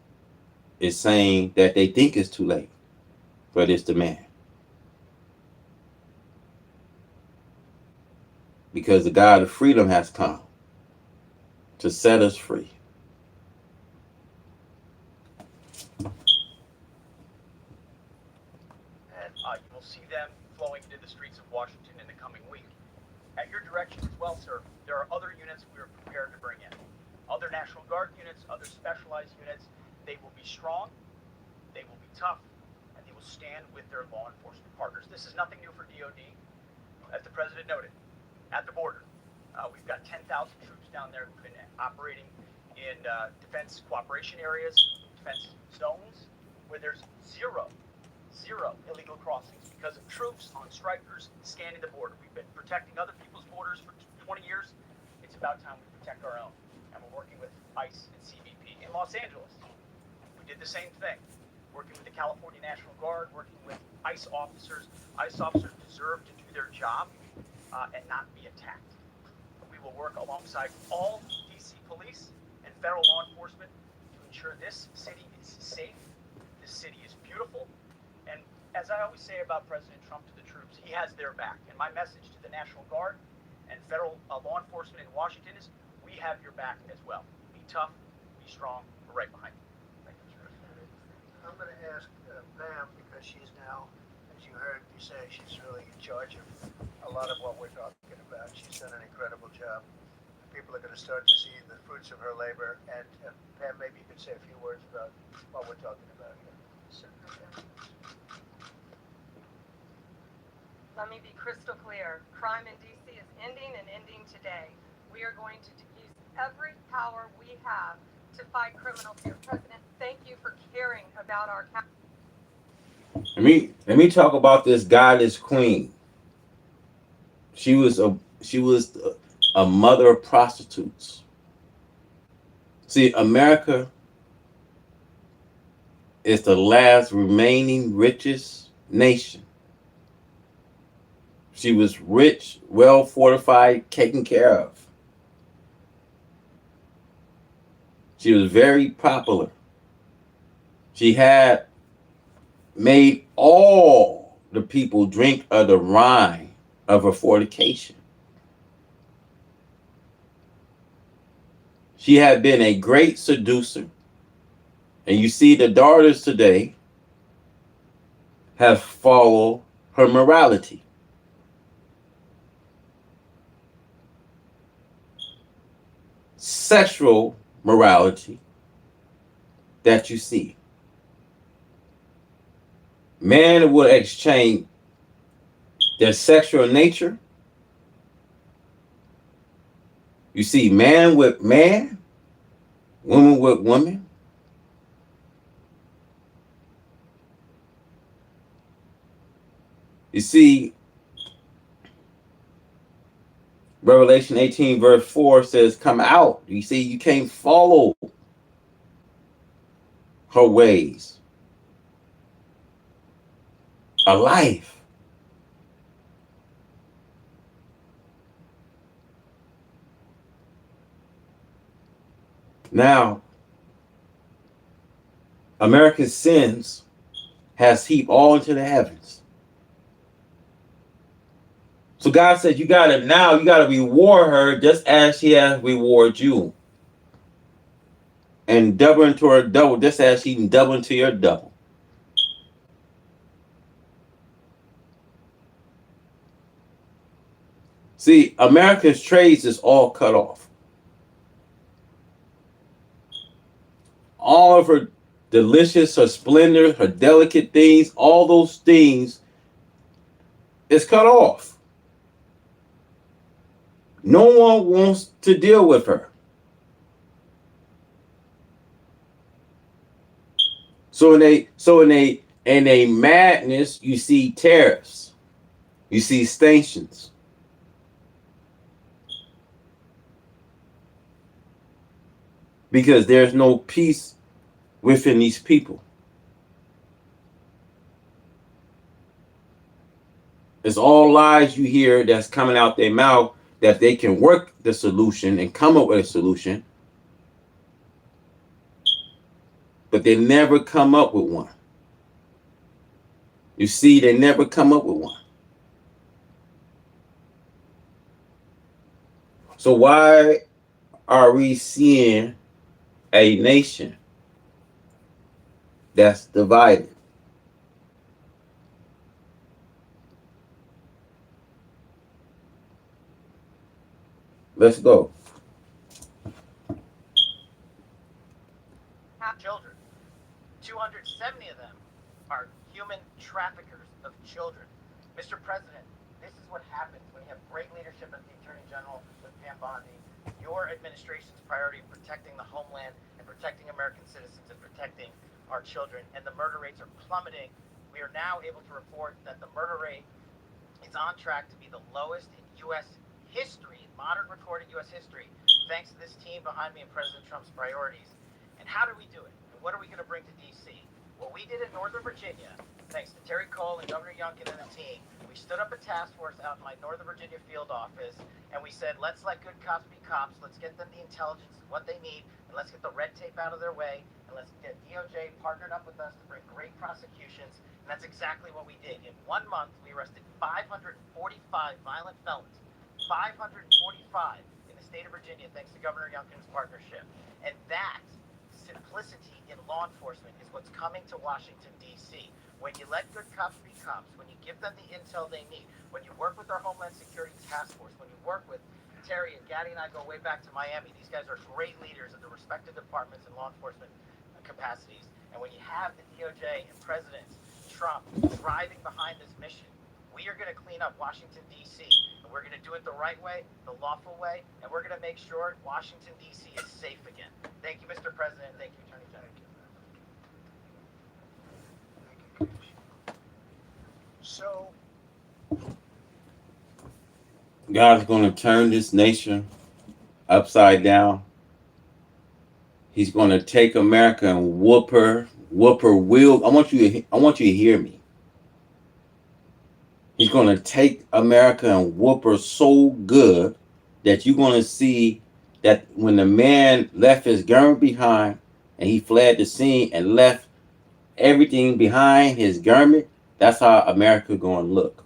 is saying that they think it's too late for this demand. Because the God of freedom has come to set us free. And you will see them flowing into the streets of Washington in the coming week. At your direction as well, sir, there are other units we are prepared to bring in. Other National Guard units, other specialized units. They will be strong, they will be tough, and they will stand with their law enforcement partners. This is nothing new for DOD. As the president noted, at the border, we've got 10,000 troops down there who've been operating in defense cooperation areas, defense zones, where there's zero illegal crossings because of troops on strikers scanning the border. We've been protecting other people's borders for 20 years. It's about time we protect our own. And we're working with ICE and CBP in Los Angeles. We did the same thing, working with the California National Guard, working with ICE officers. ICE officers deserve to do their job and not be attacked. We will work alongside all DC police and federal law enforcement to ensure this city is safe, this city is beautiful, and as I always say about President Trump to the troops, he has their back. And my message to the National Guard and federal law enforcement in Washington is, we have your back as well. Be tough, be strong, we're right behind you. Thank you, Mr. President. I'm going to ask Pam, because she's now, as you heard me say, she's really in charge of a lot of what we're talking about. She's done an incredible job. People are going to start to see the fruits of her labor. And Pam, maybe you could say a few words about what we're talking about here. Let me be crystal clear. Crime in DC is ending and ending today. We are going to use every power we have to fight criminals here. President, thank you for caring about our county. Let me talk about this goddess queen. She was a mother of prostitutes. See, America is the last remaining richest nation. She was rich, well fortified, taken care of. She was very popular. She had made all the people drink of the wine of her fornication. She had been a great seducer. And you see the daughters today have followed her morality. Sexual morality that you see. Man will exchange their sexual nature. You see man with man, woman with woman. You see, Revelation 18 verse 4 says, come out. You see, you can't follow her ways. A life. Now, America's sins has heaped all into the heavens. So God said, you gotta reward her just as she has rewarded you. And double into her double, just as she can double into your double. See, America's trades is all cut off. All of her delicious, her splendor, her delicate things, all those things is cut off. No one wants to deal with her. So in a madness, you see tariffs, you see sanctions. Because there's no peace within these people. It's all lies you hear that's coming out their mouth, that they can work the solution and come up with a solution, but they never come up with one. You see, they never come up with one. So why are we seeing a nation that's divided? Let's go. Children. 270 of them are human traffickers of children. Mr. President, this is what happens when you have great leadership at the Attorney General with Pam Bondi. Your administration's priority of protecting the homeland and protecting American citizens and protecting our children, and the murder rates are plummeting. We are now able to report that the murder rate is on track to be the lowest in U.S. history, modern recorded U.S. history, thanks to this team behind me and President Trump's priorities. And how do we do it? And what are we going to bring to D.C.? What we did in Northern Virginia, thanks to Terry Cole and Governor Youngkin and the team, we we stood up a task force out in my Northern Virginia field office, and we said, let's let good cops be cops. Let's get them the intelligence, what they need, and let's get the red tape out of their way, and let's get DOJ partnered up with us to bring great prosecutions. And that's exactly what we did. In 1 month, we arrested 545 violent felons. 545 in the state of Virginia, thanks to Governor Youngkin's partnership. And that simplicity in law enforcement is what's coming to Washington, D.C. When you let good cops be cops, when you give them the intel they need, when you work with our Homeland Security Task Force, when you work with Terry and Gaddy and I go way back to Miami. These guys are great leaders of the respective departments and law enforcement capacities. And when you have the DOJ and President Trump driving behind this mission, we are going to clean up Washington, D.C. And we're going to do it the right way, the lawful way, and we're going to make sure Washington, D.C. is safe again. Thank you, Mr. President. Thank you, Attorney General. So, God's going to turn this nation upside down. He's going to take America and whoop her will. I want you to hear me. He's going to take America and whoop her so good that you're going to see that when the man left his garment behind and he fled the scene and left everything behind his garment, that's how America going to look.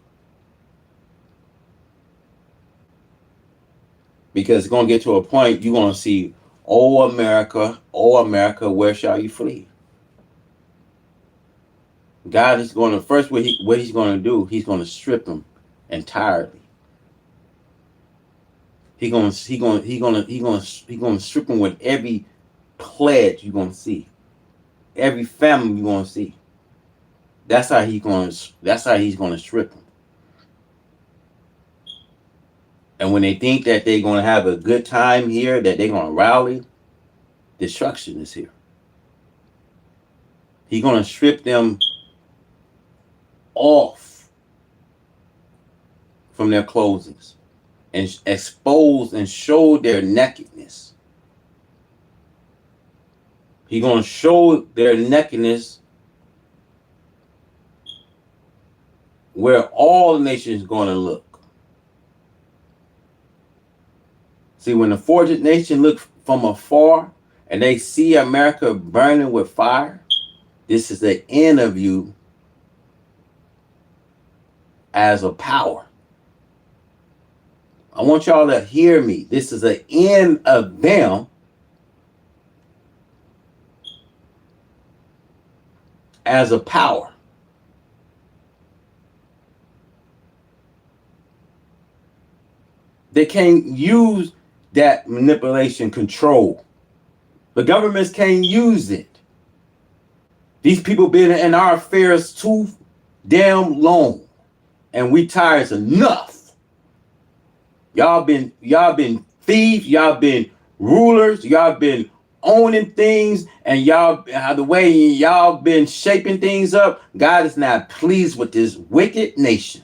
Because it's going to get to a point you're going to see, oh America, where shall you flee? God is going to, first what he's going to do, he's going to strip them entirely. He's going to strip them with every pledge you're going to see. Every family you're going to see. That's how he's going to strip them. And when they think that they're going to have a good time here, that they're going to rally, destruction is here. He's going to strip them off from their clothings and expose and show their nakedness. He's going to show their nakedness where all nations are going to look. See, when the fortunate nation look from afar and they see America burning with fire, this is the end of you as a power. I want y'all to hear me. This is the end of them as a power. They can't use that manipulation control. The governments can't use it. These people been in our affairs too damn long, and we tired enough. Y'all been thieves, y'all been rulers, y'all been owning things, and the way y'all been shaping things up, God is not pleased with this wicked nation.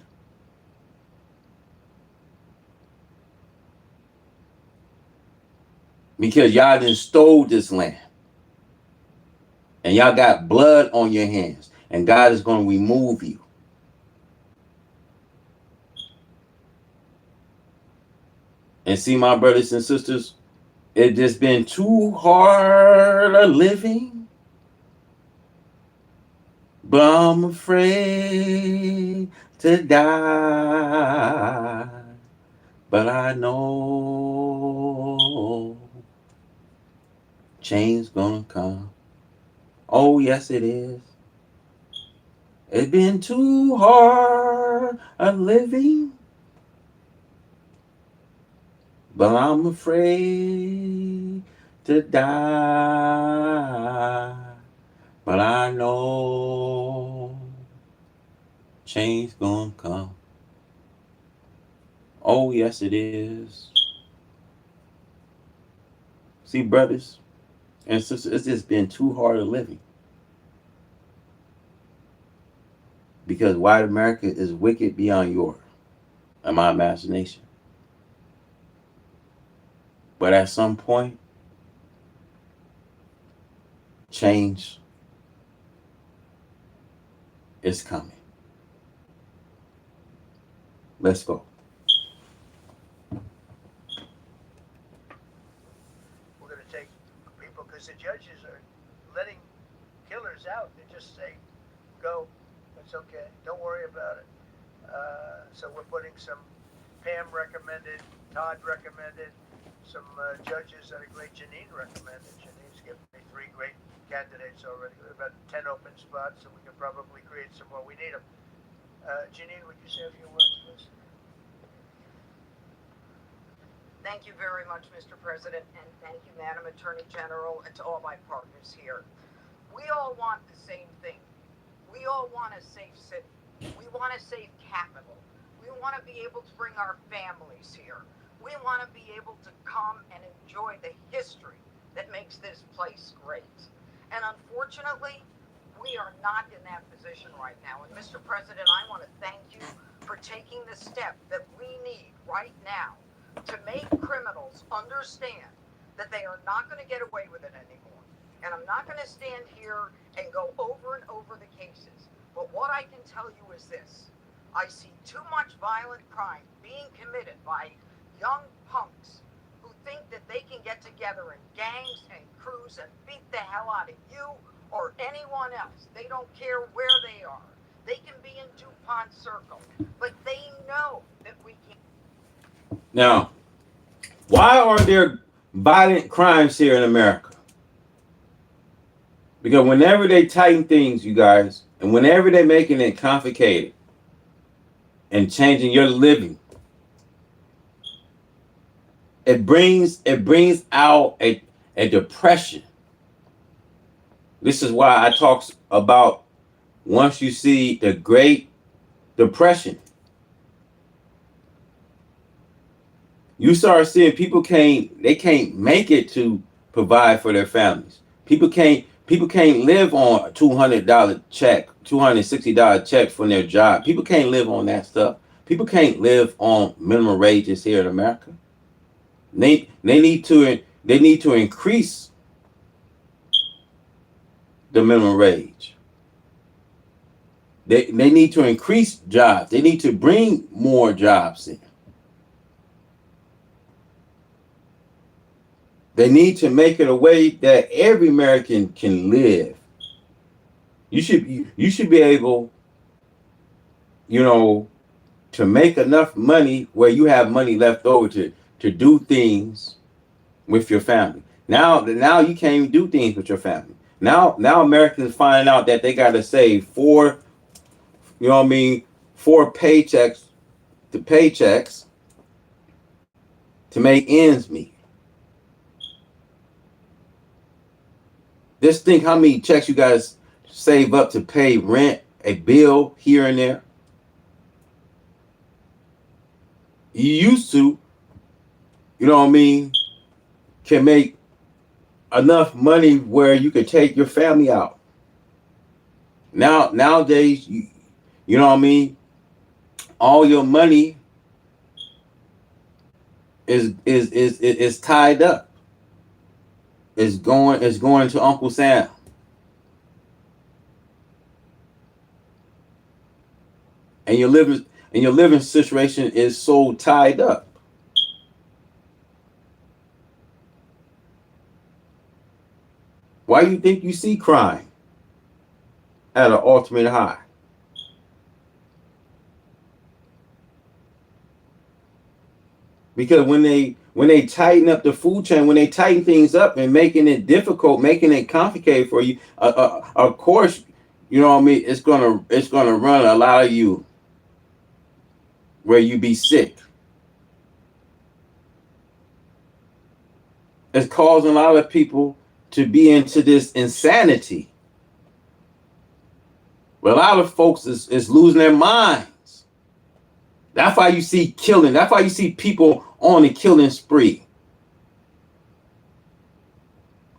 Because y'all done stole this land. And y'all got blood on your hands. And God is going to remove you. And see, my brothers and sisters, it just been too hard a living. But I'm afraid to die. But I know change gonna come. Oh, yes, it is. It's been too hard a living. But I'm afraid to die. But I know change gonna come. Oh, yes, it is. See, brothers and sisters, it's just been too hard a living. Because white America is wicked beyond your and my imagination. But at some point, change is coming. Let's go. We're gonna take people, because the judges are letting killers out. They just say, go, it's okay, don't worry about it. So we're putting some, Pam recommended, Todd recommended, some judges that are great. Janine recommended. Janine's given me 3 great candidates already. We've got 10 open spots, so we can probably create some more. We need them. Janine, would you say a few words, please? Thank you very much, Mr. President, and thank you, Madam Attorney General, and to all my partners here. We all want the same thing. We all want a safe city. We want a safe capital. We want to be able to bring our families here. We want to be able to come and enjoy the history that makes this place great. And unfortunately, we are not in that position right now. And Mr. President, I want to thank you for taking the step that we need right now to make criminals understand that they are not going to get away with it anymore. And I'm not going to stand here and go over and over the cases. But what I can tell you is this. I see too much violent crime being committed by young punks who think that they can get together in gangs and crews and beat the hell out of you or anyone else. They don't care where they are. They can be in DuPont Circle, but they know that we can't. Now, why are there violent crimes here in America? Because whenever they tighten things, you guys, and whenever they're making it complicated and changing your living, it brings out a depression. This is why I talk about once you see the Great Depression, you start seeing people can't make it to provide for their families. People can't live on a $200 check, $260 check from their job. People can't live on that stuff. People can't live on minimum wages here in America. They need to increase the minimum wage. They need to increase jobs. They need to bring more jobs in. They need to make it a way that every American can live. You should be able, to make enough money where you have money left over to do things with your family. Now you can't even do things with your family. Now Americans find out that they got to save 4 paychecks to make ends meet. Just think how many checks you guys save up to pay rent, a bill here and there. You used to, can make enough money where you could take your family out. Nowadays, all your money is tied up. It's going to Uncle Sam. And your living situation is so tied up. Why do you think you see crime at an ultimate high? Because when they tighten up the food chain, when they tighten things up and making it difficult, making it complicated for you, of course, it's gonna run a lot of you where you be sick. It's causing a lot of people to be into this insanity. But a lot of folks is losing their minds. That's why you see killing. That's why you see people on a killing spree.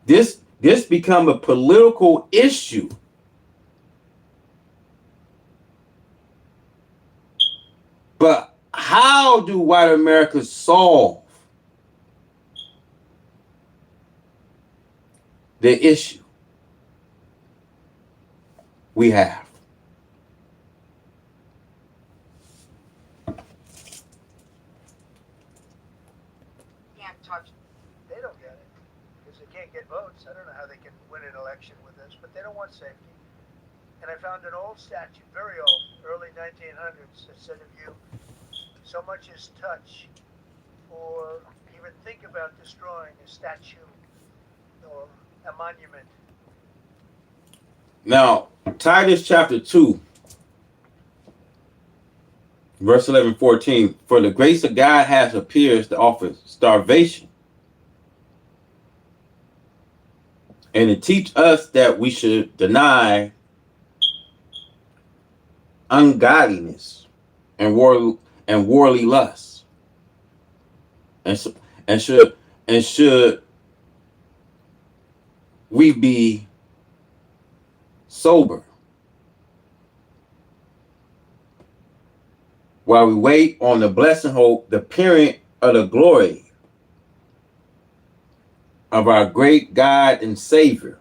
This become a political issue. But how do white America solve the issue we have? can't touch. They don't get it because they can't get votes. I don't know how they can win an election with this, but they don't want safety. And I found an old statute, very old, early 1900s, that said if you so much as touch or even think about destroying a statue or a monument. Now, Titus chapter 2, verse 11, 14. For the grace of God has appeared to offer starvation and to teach us that we should deny ungodliness and worldly lusts, and should we be sober while we wait on the blessed hope, the appearing of the glory of our great God and Savior.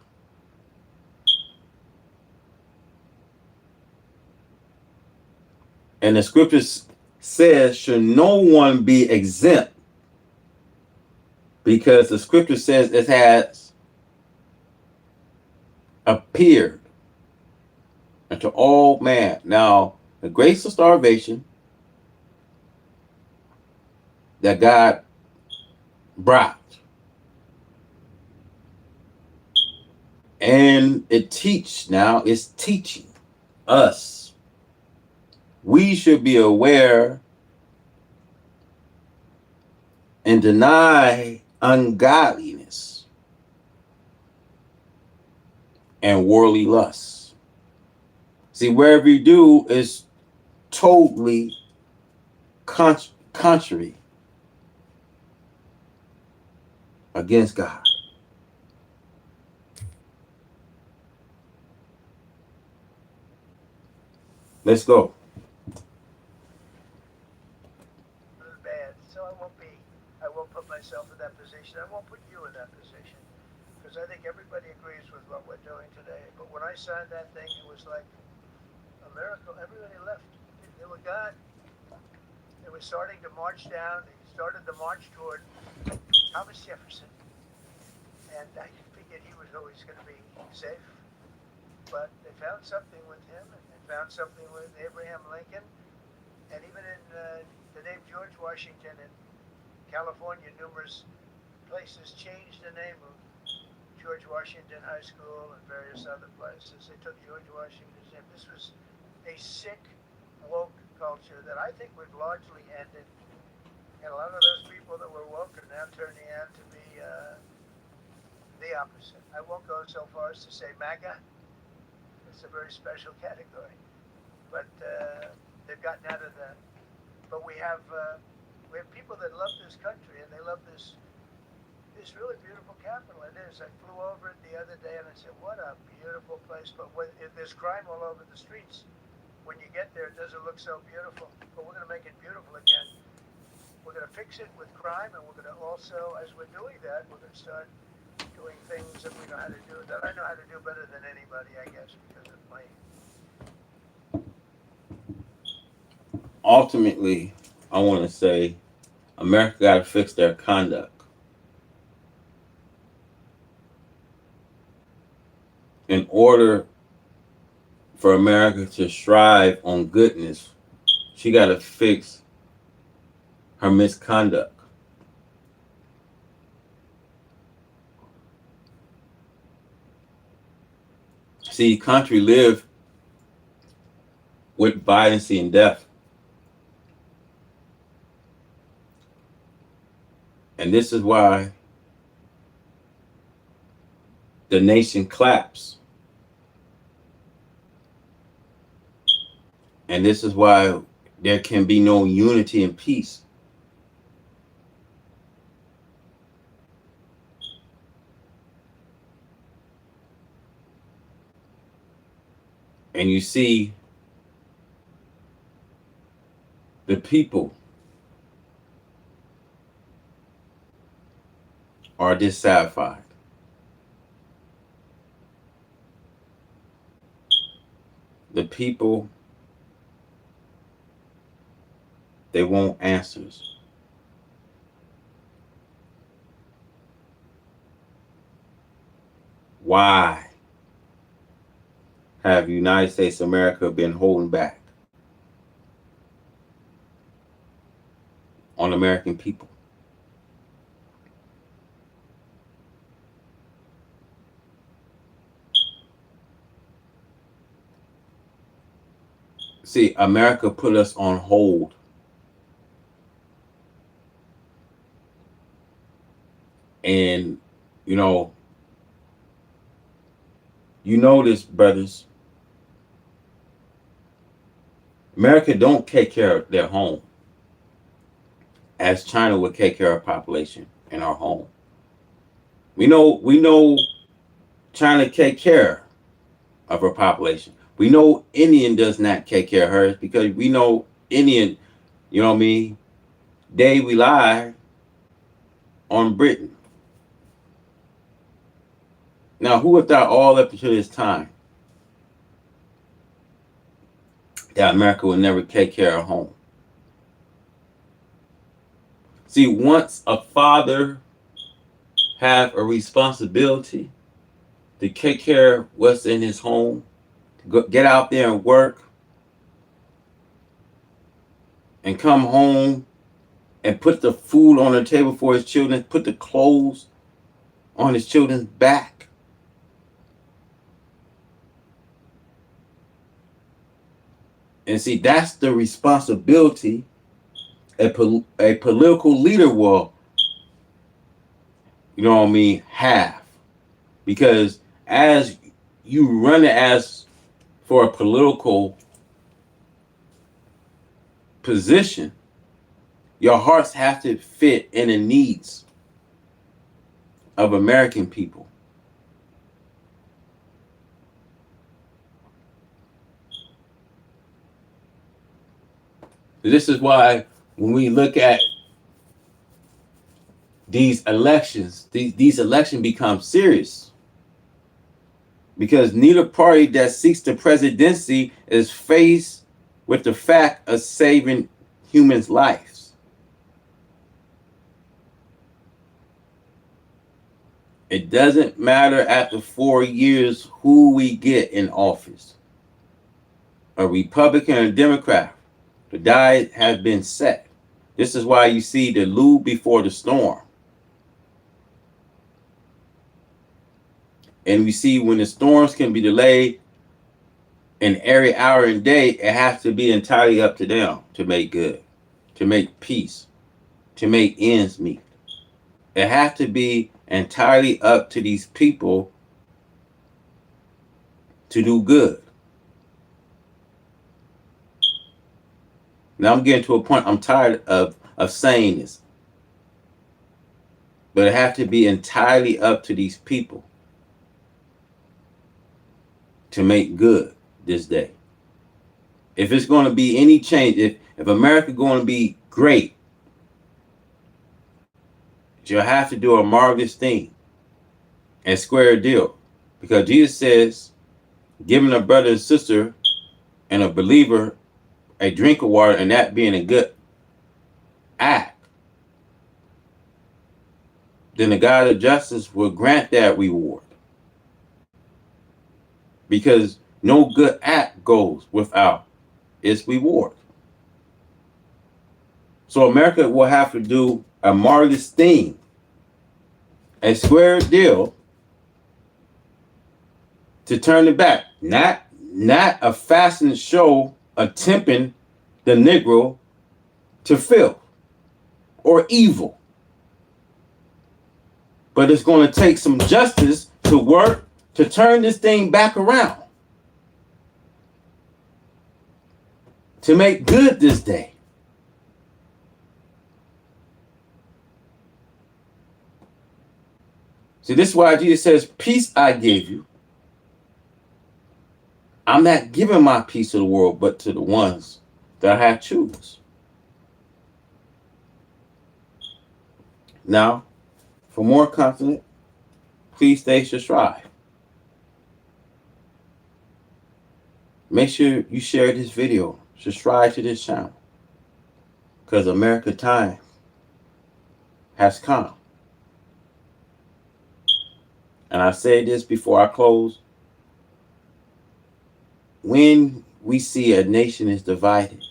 And the scriptures says, should no one be exempt, because the scripture says it has appeared unto all man. Now, the grace of starvation that God brought, and it's teaching us. We should be aware and deny ungodliness and worldly lusts. See, wherever you do is totally contrary against God. Let's go. Bad, so I won't put myself in that position. I won't put you in that position because I think everybody agrees with what we're doing today. But when I signed that thing, it was like a miracle. Everybody left. They were gone. They were starting to march down. They started the march toward Thomas Jefferson. And I figured he was always going to be safe. But they found something with him, and they found something with Abraham Lincoln. And even in the name George Washington in California, numerous places changed the name of George Washington High School and various other places. They took George Washington's name. This was a sick, woke culture that I think we've largely ended. And a lot of those people that were woke are now turning out to be the opposite. I won't go so far as to say MAGA. It's a very special category. But they've gotten out of that. But we have people that love this country, and they love this really beautiful capital. It is. I flew over it the other day, and I said, what a beautiful place. But there's crime all over the streets. When you get there, it doesn't look so beautiful. But we're going to make it beautiful again. We're going to fix it with crime, and we're going to also, as we're doing that, we're going to start doing things that we know how to do, that I know how to do better than anybody, I guess, because of my... Ultimately, I want to say America got to fix their conduct. In order for America to strive on goodness, she got to fix her misconduct. See, country live with violence and death. And this is why the nation claps. And this is why there can be no unity and peace. And you see the people are dissatisfied. The people, they want answers. Why have United States of America been holding back on American people? See, America put us on hold. And, you know this, brothers. America don't take care of their home as China would take care of population in our home. We know China take care of her population. We know Indian does not take care of hers because we know Indian, you know what I mean, they rely on Britain. Now, who have thought all up to this time that America will never take care of home? See, once a father have a responsibility to take care of what's in his home, to get out there and work, and come home and put the food on the table for his children, put the clothes on his children's back. And see, that's the responsibility a political leader will, you know what I mean, have. Because as you run it as for a political position, your hearts have to fit in the needs of American people. This is why when we look at these elections, these elections become serious. Because neither party that seeks the presidency is faced with the fact of saving humans' lives. It doesn't matter after 4 years who we get in office, a Republican or a Democrat. The die has been set. This is why you see the lube before the storm. And we see when the storms can be delayed in every hour and day, it has to be entirely up to them to make good, to make peace, to make ends meet. It has to be entirely up to these people to do good. Now I'm getting to a point I'm tired of saying this. But it has to be entirely up to these people to make good this day. If it's going to be any change, if America going to be great, you'll have to do a marvelous thing and square a deal. Because Jesus says, giving a brother and sister and a believer a drink of water, and that being a good act, then the God of justice will grant that reward. Because no good act goes without its reward. So America will have to do a marvelous thing, a square deal, to turn it back. Not a fashion show attempting the Negro to filth or evil. But it's going to take some justice to work to turn this thing back around, to make good this day. See, this is why Jesus says, peace I gave you. I'm not giving my peace to the world, but to the ones that I have choose. Now, for more content, please stay subscribed. Make sure you share this video. Subscribe to this channel. Because America time has come. And I said this before I close. When we see a nation is divided,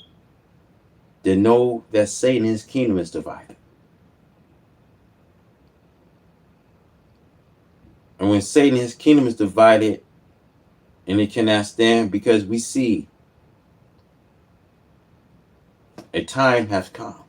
then know that Satan's kingdom is divided. And when Satan's kingdom is divided, and it cannot stand, because we see a time has come